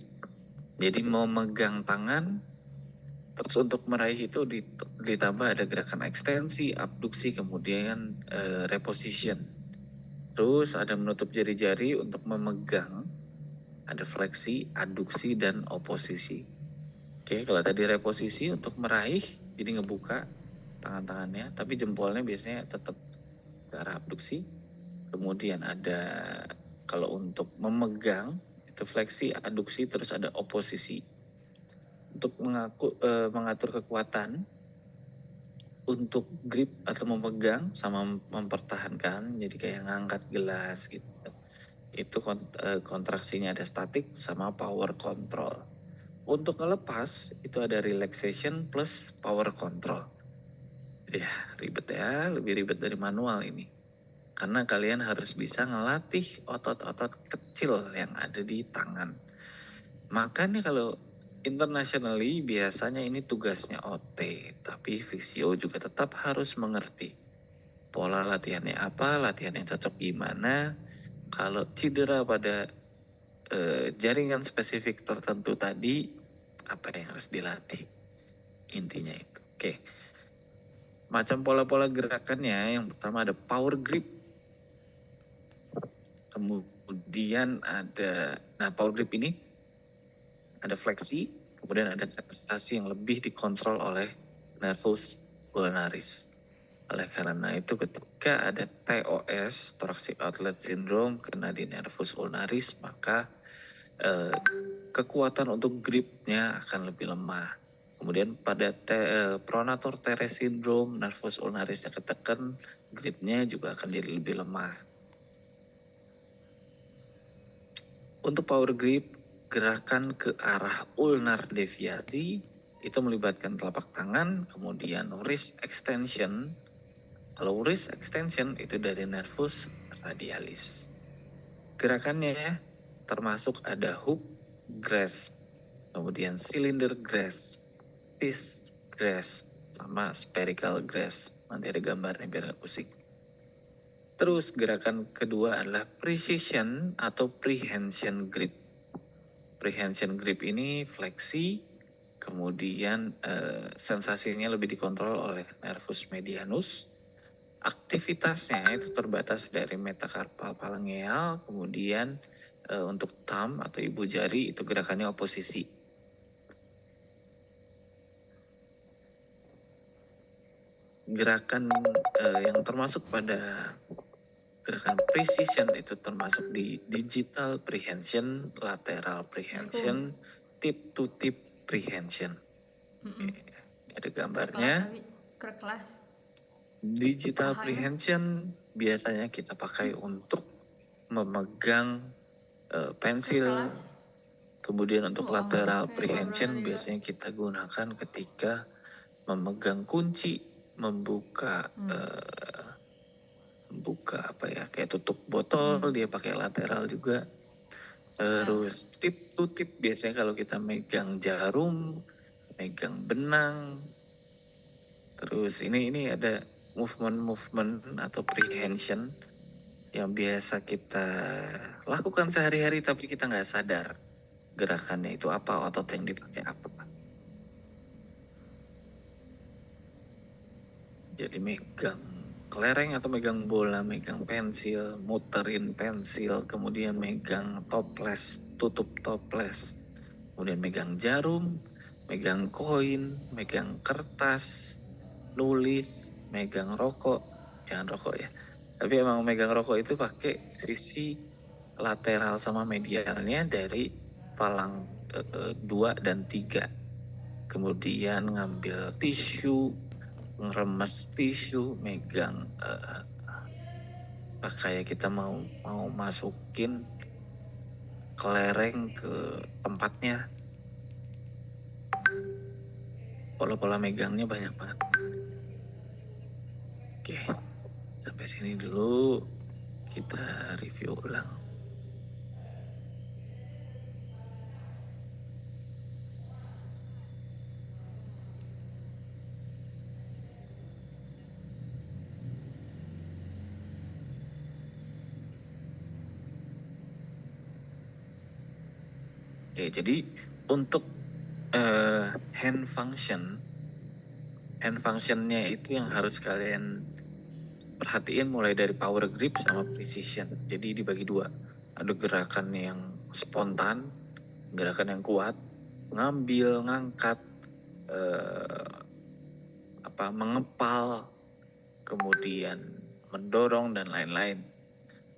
Speaker 2: jadi mau megang tangan, terus untuk meraih itu ditambah ada gerakan ekstensi, abduksi, kemudian reposition. Terus ada menutup jari-jari untuk memegang, ada fleksi, aduksi, dan oposisi. Oke, kalau tadi reposisi untuk meraih, jadi ngebuka tangan-tangannya, tapi jempolnya biasanya tetap ke arah abduksi. Kemudian ada kalau untuk memegang itu fleksi, aduksi, terus ada oposisi. Untuk mengatur kekuatan, untuk grip atau memegang sama mempertahankan, jadi kayak ngangkat gelas gitu. Itu kontraksinya ada statik sama power control. Untuk ngelepas itu ada relaxation plus power control. Ya ribet ya, lebih ribet dari manual ini. Karena kalian harus bisa ngelatih otot-otot kecil yang ada di tangan. Makanya kalau internationally biasanya ini tugasnya OT, tapi Visio juga tetap harus mengerti pola latihannya apa, latihan yang cocok gimana. Kalau cedera pada jaringan spesifik tertentu tadi, apa yang harus dilatih, intinya itu. Oke, macam pola-pola gerakannya, yang pertama ada power grip, kemudian ada, nah power grip ini ada fleksi, kemudian ada sensasi yang lebih dikontrol oleh nervus ulnaris. Oleh karena itu ketika ada TOS, thoracic outlet syndrome, kena di nervus ulnaris, maka kekuatan untuk gripnya akan lebih lemah. Kemudian pada pronator teres syndrome, nervus ulnarisnya ketekan, gripnya juga akan jadi lebih lemah. Untuk power grip, gerakan ke arah ulnar deviasi itu melibatkan telapak tangan, kemudian wrist extension. Kalau wrist extension itu dari nervus radialis. Gerakannya termasuk ada hook grasp, kemudian cylinder grasp, fist grasp, sama spherical grasp. Nanti ada gambarnya biar gak pusing. Terus gerakan kedua adalah precision atau prehension grip. Prehension grip ini fleksi, kemudian sensasinya lebih dikontrol oleh nervus medianus. Aktivitasnya itu terbatas dari metakarpal phalangeal, kemudian untuk thumb atau ibu jari itu gerakannya oposisi. Gerakan yang termasuk pada gerakan precision itu termasuk di digital prehension, lateral prehension, tip to tip prehension. Oke, ada gambarnya.
Speaker 1: Kelas.
Speaker 2: Digital
Speaker 1: Pahanya.
Speaker 2: prehension biasanya kita pakai untuk memegang pensil. Kemudian untuk lateral prehension biasanya kita gunakan ketika memegang kunci, membuka kayak tutup botol, dia pakai lateral juga. Terus tip to tip biasanya kalau kita megang jarum, megang benang. Terus ini ada movement atau prehension yang biasa kita lakukan sehari-hari tapi kita nggak sadar gerakannya itu apa, otot yang dipakai apa. Jadi megang kelereng atau megang bola, megang pensil, muterin pensil, kemudian megang toples, tutup toples, kemudian megang jarum, megang koin, megang kertas, nulis, megang rokok, jangan rokok ya. Tapi emang megang rokok itu pakai sisi lateral sama medialnya dari palang 2 dan 3. Kemudian ngambil tisu, ngeremes tisu, megang kayak kita mau masukin kelereng ke tempatnya. Pola-pola megangnya banyak banget. Oke, sampai sini dulu kita review ulang. Oke, jadi untuk hand functionnya itu yang harus kalian perhatiin mulai dari power grip sama precision. Jadi dibagi dua. Ada gerakan yang spontan, gerakan yang kuat, ngambil, ngangkat, mengepal, kemudian mendorong dan lain-lain.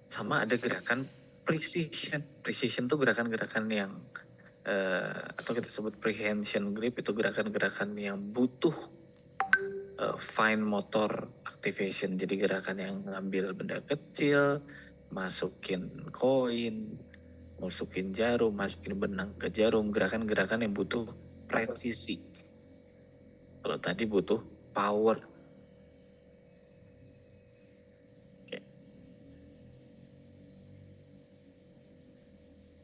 Speaker 2: Sama ada gerakan precision. Precision itu gerakan-gerakan yang atau kita sebut prehension grip, itu gerakan-gerakan yang butuh fine motor activation. Jadi gerakan yang ngambil benda kecil, masukin koin, masukin jarum, masukin benang ke jarum, gerakan-gerakan yang butuh presisi. Kalau tadi butuh power. Oke.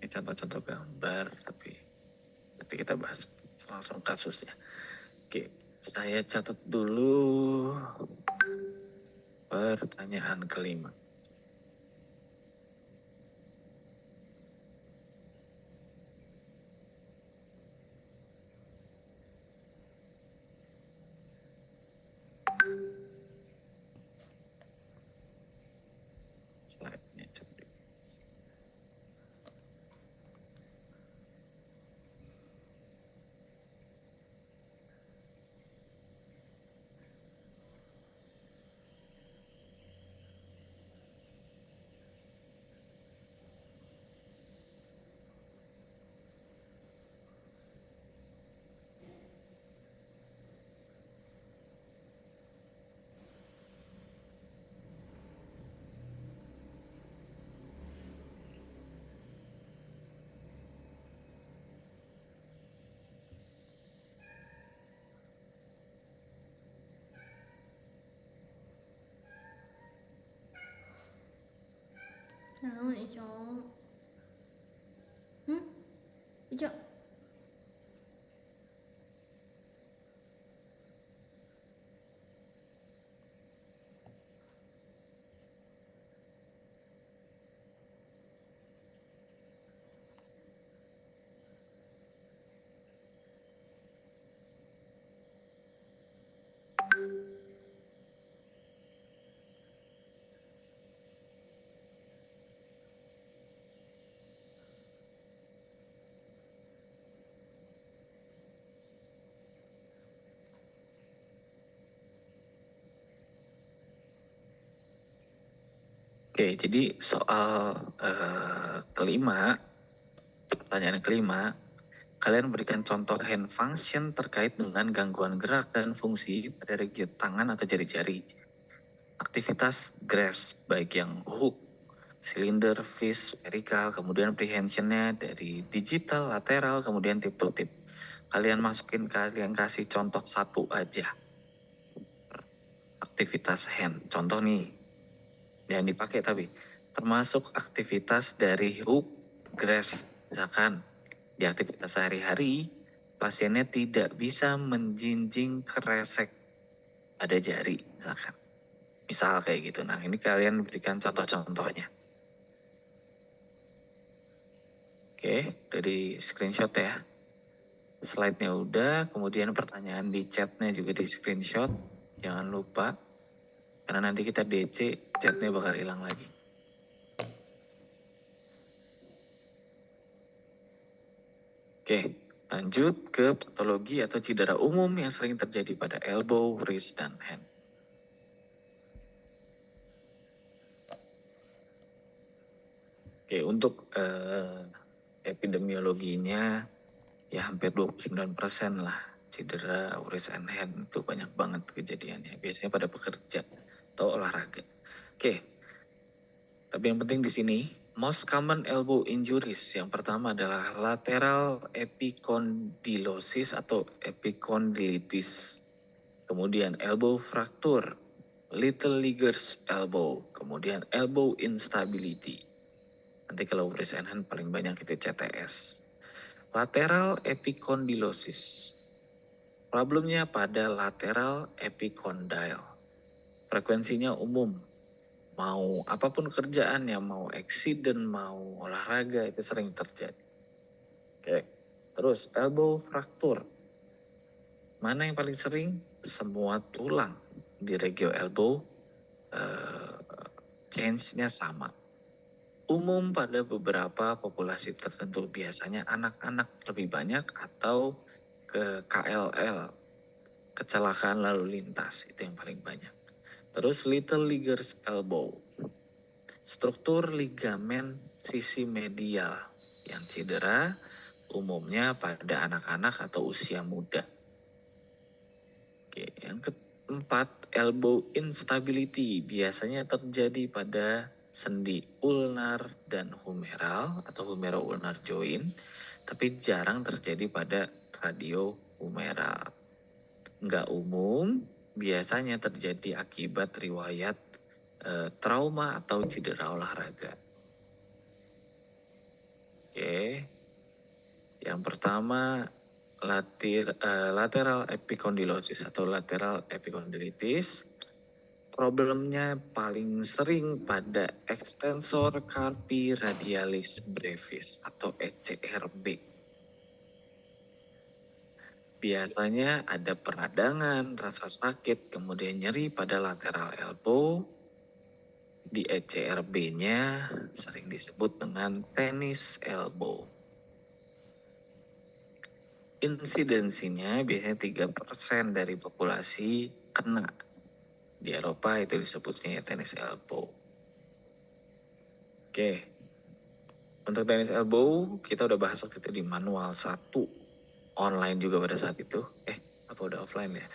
Speaker 2: Ini contoh-contoh gambar, tapi kita bahas langsung kasusnya. Oke, saya catat dulu pertanyaan kelima. Slide-nya coba.
Speaker 1: Naon Ico? Ico?
Speaker 2: Oke, jadi soal kelima, pertanyaan kelima, kalian berikan contoh hand function terkait dengan gangguan gerak dan fungsi pada regi tangan atau jari-jari. Aktivitas grasp baik yang hook, silinder, fist, spherical, kemudian prehensionnya dari digital, lateral, kemudian tip to tip. Kalian kasih contoh satu aja. Aktivitas hand, contoh nih, yang dipakai tapi termasuk aktivitas dari hook, grasp. Misalkan di aktivitas sehari-hari, pasiennya tidak bisa menjinjing kresek pada jari, misalkan. Misal kayak gitu. Nah, ini kalian berikan contoh-contohnya. Oke, udah di screenshot ya. Slide-nya udah, kemudian pertanyaan di chat-nya juga di screenshot. Jangan lupa, karena nanti kita DC, chat-nya bakal hilang lagi. Oke, lanjut ke patologi atau cedera umum yang sering terjadi pada elbow, wrist, dan hand. Oke, untuk epidemiologinya ya hampir 29% lah cedera wrist and hand, itu banyak banget kejadiannya. Biasanya pada pekerja atau olahraga. Oke, tapi yang penting di sini, most common elbow injuries yang pertama adalah lateral epicondylosis atau epicondylitis. Kemudian elbow fracture, little leaguer's elbow, kemudian elbow instability. Nanti kalau wrist and hand paling banyak itu CTS. Lateral epicondylosis. Problemnya pada lateral epicondyle. Frekuensinya umum. Mau apapun kerjaannya, mau accident, mau olahraga, itu sering terjadi. Oke. Terus elbow fracture. Mana yang paling sering? Semua tulang di regio elbow change-nya sama. Umum pada beberapa populasi tertentu, biasanya anak-anak lebih banyak atau ke KLL, kecelakaan lalu lintas, itu yang paling banyak. Terus little leaguer's elbow, struktur ligamen sisi medial yang cedera umumnya pada anak-anak atau usia muda. Oke, yang keempat, elbow instability biasanya terjadi pada sendi ulnar dan humeral atau humero-ulnar joint, tapi jarang terjadi pada radio-humeral. Nggak umum, biasanya terjadi akibat riwayat trauma atau cedera olahraga. Oke, yang pertama lateral epicondylosis atau lateral epicondylitis. Problemnya paling sering pada extensor carpi radialis brevis atau ECRB. Biasanya ada peradangan, rasa sakit, kemudian nyeri pada lateral elbow. Di ECRB-nya sering disebut dengan tennis elbow. Insidensinya biasanya 3% dari populasi kena. Di Eropa itu disebutnya tennis elbow. Oke, untuk tennis elbow kita udah bahas waktu itu di manual 1, online juga pada saat itu. Apa udah offline ya?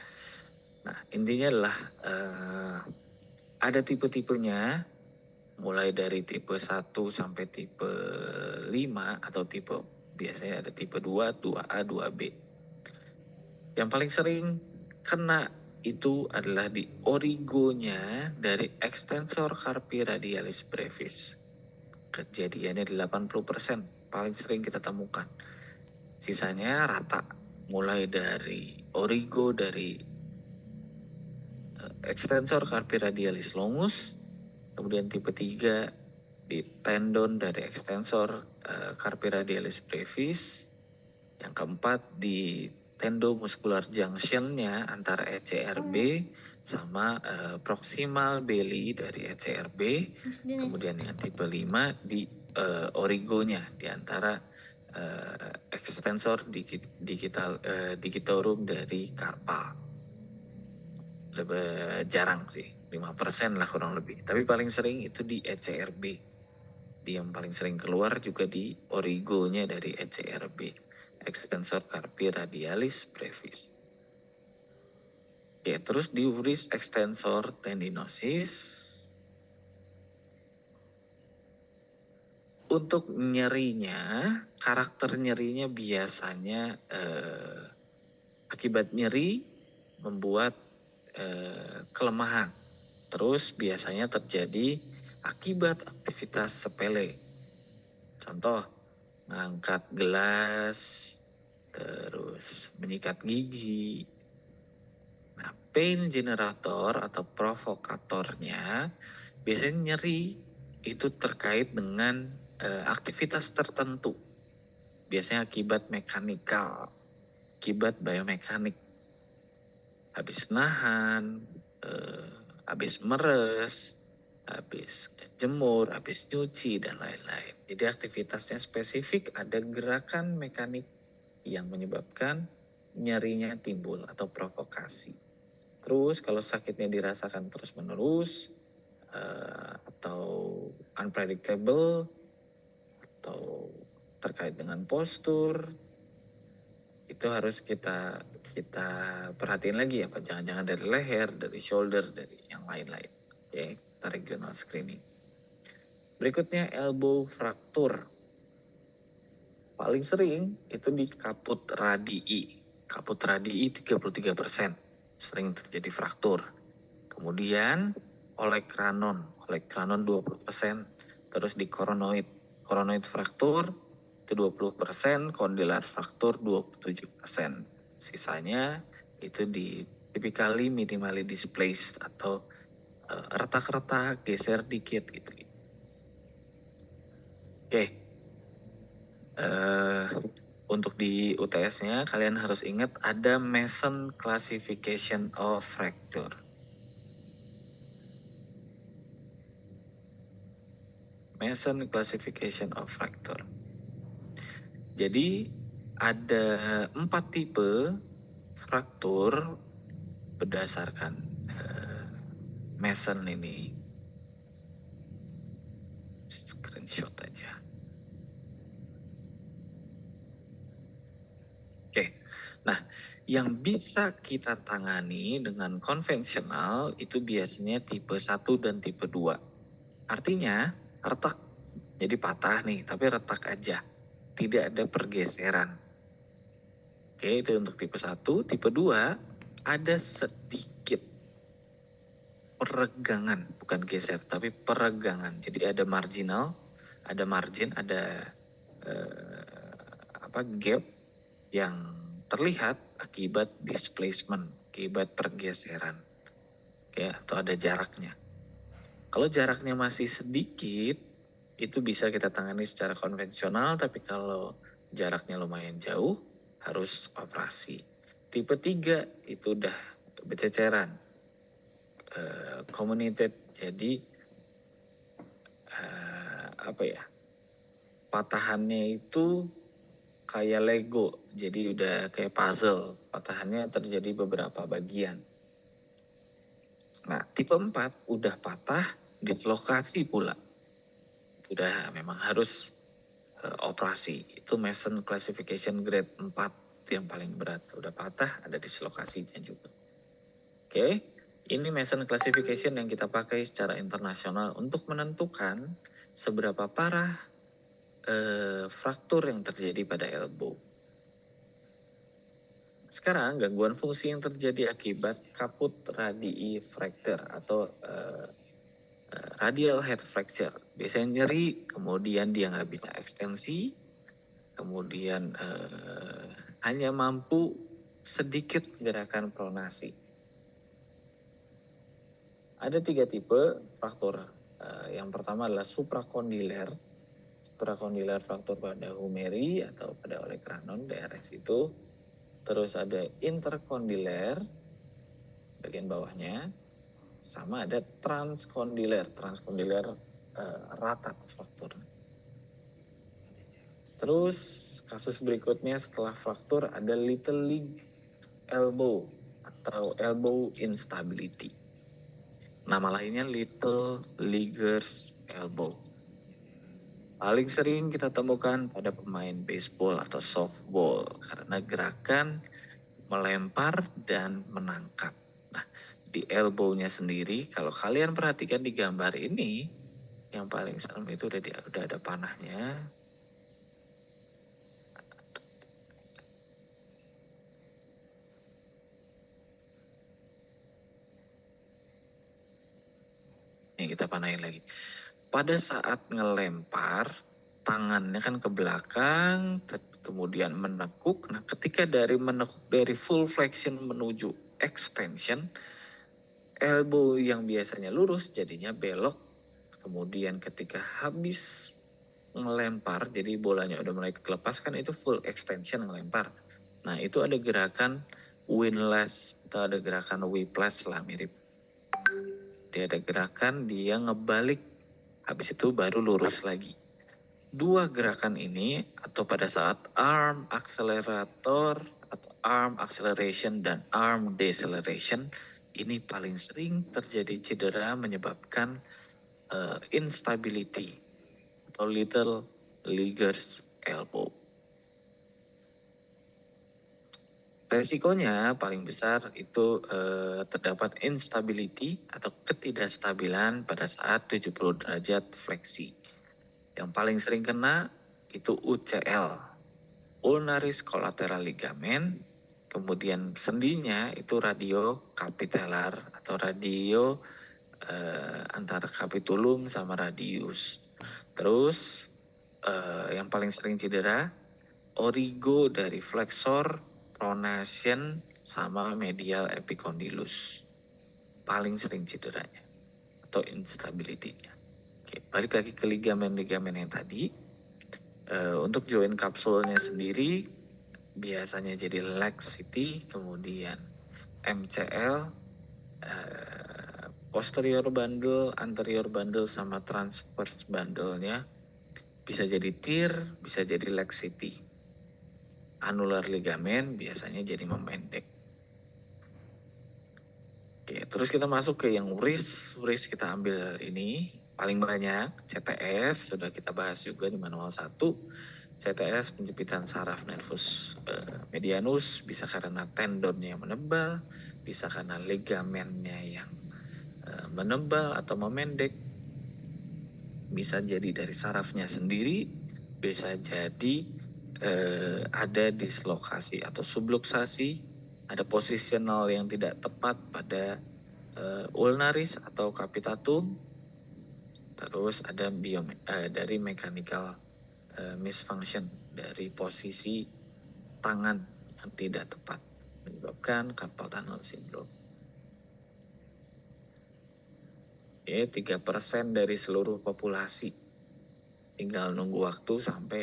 Speaker 2: Nah, intinya adalah ada tipe-tipenya, mulai dari tipe 1 sampai tipe 5 atau tipe biasanya ada tipe 2, 2A, 2B. Yang paling sering kena itu adalah di origonya dari extensor carpi radialis brevis. Kejadiannya di 80% paling sering kita temukan. Sisanya rata, mulai dari origo dari extensor carpi radialis longus, kemudian tipe 3 di tendon dari extensor carpi radialis brevis, yang keempat di tendomuscular junction-nya antara ECRB sama proximal belly dari ECRB. Kemudian yang tipe 5 di origonya di antara extensor digitorum dari carpal. Lebih jarang sih. 5% lah kurang lebih. Tapi paling sering itu di ECRB. Yang paling sering keluar juga di origonya dari ECRB, extensor carpi radialis brevis. Ya, terus di uris extensor tendinosis. Untuk nyerinya, karakter nyerinya biasanya akibat nyeri membuat kelemahan. Terus biasanya terjadi akibat aktivitas sepele. Contoh, ngangkat gelas, terus menyikat gigi. Nah, pain generator atau provokatornya biasanya nyeri itu terkait dengan aktivitas tertentu. Biasanya akibat mekanikal, akibat biomekanik. Habis nahan, habis meres, habis jemur, habis nyuci, dan lain-lain. Jadi aktivitasnya spesifik, ada gerakan mekanik yang menyebabkan nyerinya timbul atau provokasi. Terus kalau sakitnya dirasakan terus-menerus, atau unpredictable, atau terkait dengan postur, itu harus kita perhatiin lagi apa jangan-jangan dari leher, dari shoulder, dari yang lain-lain. Oke, kita regional screening. Berikutnya elbow fracture. Paling sering itu di kaput radii. Kaput radii 33% sering terjadi fraktur. Kemudian olecranon 20%, terus di coronoid fracture itu 20%, condylar fracture 27%. Sisanya itu di typically minimally displaced atau retak-retak, geser dikit gitu. Oke. Untuk di UTS-nya kalian harus ingat ada Mason Classification of Fracture. Mason Classification of Fracture. Jadi ada 4 tipe fraktur berdasarkan Mason ini. Screenshot aja. Oke. Nah, yang bisa kita tangani dengan konvensional itu biasanya tipe 1 dan tipe 2. Artinya retak. Jadi patah nih, tapi retak aja. Tidak ada pergeseran. Oke, itu untuk tipe 1. Tipe 2, ada sedikit peregangan, bukan geser, tapi peregangan. Jadi ada marginal, ada margin, ada gap yang terlihat akibat displacement, akibat pergeseran. Ya, atau ada jaraknya. Kalau jaraknya masih sedikit, itu bisa kita tangani secara konvensional, tapi kalau jaraknya lumayan jauh, harus operasi. Tipe 3 itu udah bececeran, comminuted, jadi patahannya itu kayak Lego, jadi udah kayak puzzle, patahannya terjadi beberapa bagian. Nah, tipe 4 udah patah, dislokasi pula. Udah memang harus operasi. Itu Mason Classification Grade 4 yang paling berat. Udah patah, ada dislokasinya juga. Oke, ini Mason Classification yang kita pakai secara internasional untuk menentukan seberapa parah fraktur yang terjadi pada elbow. Sekarang gangguan fungsi yang terjadi akibat kaput radii fracture atau radial head fracture. Biasanya nyeri, kemudian dia nggak bisa ekstensi, kemudian hanya mampu sedikit gerakan pronasi. Ada 3 tipe fraktur. Yang pertama adalah suprakondiler fraktur pada humeri atau pada olecranon daerah situ. Terus ada interkondiler bagian bawahnya, sama ada transkondiler rata fraktur. Terus kasus berikutnya setelah fraktur ada little league elbow atau elbow instability. Nama lainnya little leaguer's elbow. Paling sering kita temukan pada pemain baseball atau softball karena gerakan melempar dan menangkap. Nah, di elbow-nya sendiri, kalau kalian perhatikan di gambar ini, yang paling serem itu udah ada panahnya. Nih kita panahin lagi. Pada saat ngelempar, tangannya kan ke belakang, kemudian menekuk. Nah, ketika dari menekuk dari full flexion menuju extension, elbow yang biasanya lurus jadinya belok. Kemudian ketika habis ngelempar, jadi bolanya udah mulai kelepas kan itu full extension ngelempar. Nah, itu ada gerakan windlass atau ada gerakan whiplash lah mirip. Dia ada gerakan dia ngebalik, habis itu baru lurus lagi. Dua gerakan ini atau pada saat arm accelerator atau arm acceleration dan arm deceleration ini paling sering terjadi cedera menyebabkan instability atau little leaguer's elbow. Resikonya paling besar itu terdapat instability atau ketidakstabilan pada saat 70 derajat fleksi. Yang paling sering kena itu UCL, ulnaris collateral ligament, kemudian sendinya itu radio kapitelar atau radio antara capitulum sama radius. Terus yang paling sering cedera origo dari flexor, pronation, sama medial epicondylus. Paling sering cederanya atau instability-nya. Oke, balik lagi ke ligamen-ligamen yang tadi. Untuk join kapsulnya sendiri biasanya jadi laxity, kemudian MCL, posterior bundle, anterior bundle, sama transverse bundle-nya bisa jadi tear, bisa jadi laxity. Anular ligamen biasanya jadi memendek. Oke, terus kita masuk ke yang wrist. Wrist kita ambil ini paling banyak CTS, sudah kita bahas juga di manual 1. CTS penjepitan saraf nervus medianus, bisa karena tendonnya yang menebal, bisa karena ligamennya yang menebal atau memendek, bisa jadi dari sarafnya sendiri, bisa jadi ada dislokasi atau subluxasi, ada posisional yang tidak tepat pada ulnaris atau capitatum, terus ada dari mechanical misfunction dari posisi tangan yang tidak tepat menyebabkan carpal tunnel syndrome. 3% dari seluruh populasi. Tinggal nunggu waktu sampai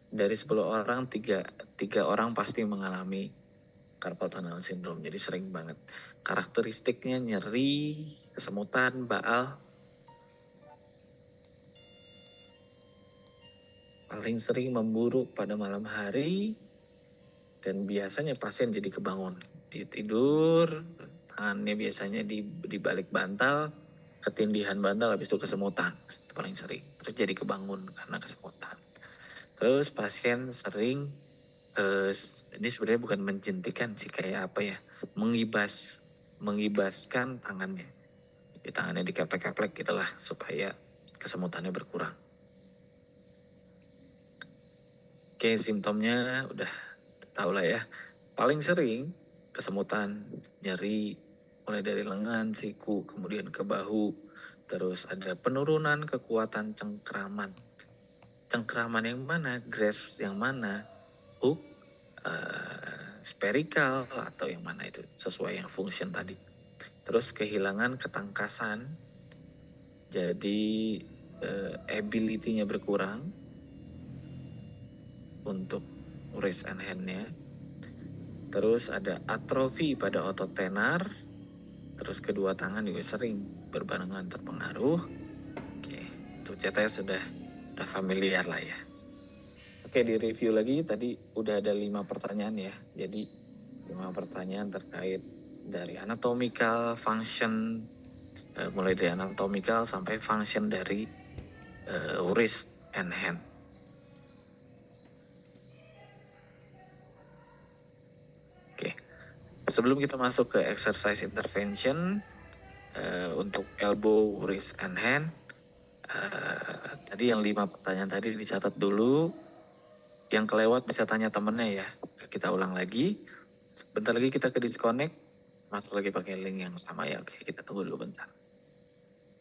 Speaker 2: dari 10 orang, 3 orang pasti mengalami carpal tunnel syndrome. Jadi sering banget. Karakteristiknya nyeri, kesemutan, baal. Paling sering memburuk pada malam hari, dan biasanya pasien jadi kebangun. Dia tidur, tangannya biasanya di balik bantal, ketindihan bantal, habis itu kesemutan. Itu paling sering. Terus jadi kebangun karena kesemutan. Terus pasien sering, ini sebenarnya bukan menjentikan sih, kayak apa ya, mengibaskan tangannya. Di tangannya dikeplek-keplek gitulah supaya kesemutannya berkurang. Oke, simptomnya udah tahu lah ya. Paling sering kesemutan, nyeri, mulai dari lengan, siku, kemudian ke bahu. Terus ada penurunan kekuatan cengkraman. Cengkraman yang mana? Grasp yang mana? Hook, spherical, atau yang mana itu? Sesuai yang function tadi. Terus kehilangan ketangkasan. Jadi ability-nya berkurang untuk wrist and hand-nya. Terus ada atrofi pada otot tenar. Terus kedua tangan juga sering berbarengan terpengaruh. Oke, itu CTS sudah familiar lah ya. Oke, di review lagi tadi udah ada 5 pertanyaan ya. Jadi 5 pertanyaan terkait dari anatomical function, mulai dari anatomical sampai function dari wrist and hand. Oke, sebelum kita masuk ke exercise intervention untuk elbow, wrist, and hand, tadi yang 5 pertanyaan tadi dicatat dulu. Yang kelewat bisa tanya temennya ya. Kita ulang lagi. Bentar lagi kita ke disconnect. Masuk lagi pakai link yang sama ya. Oke, kita tunggu dulu bentar.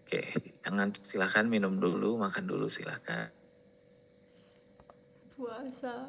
Speaker 2: Oke, jangan silahkan minum dulu, makan dulu silahkan.
Speaker 1: Puasa.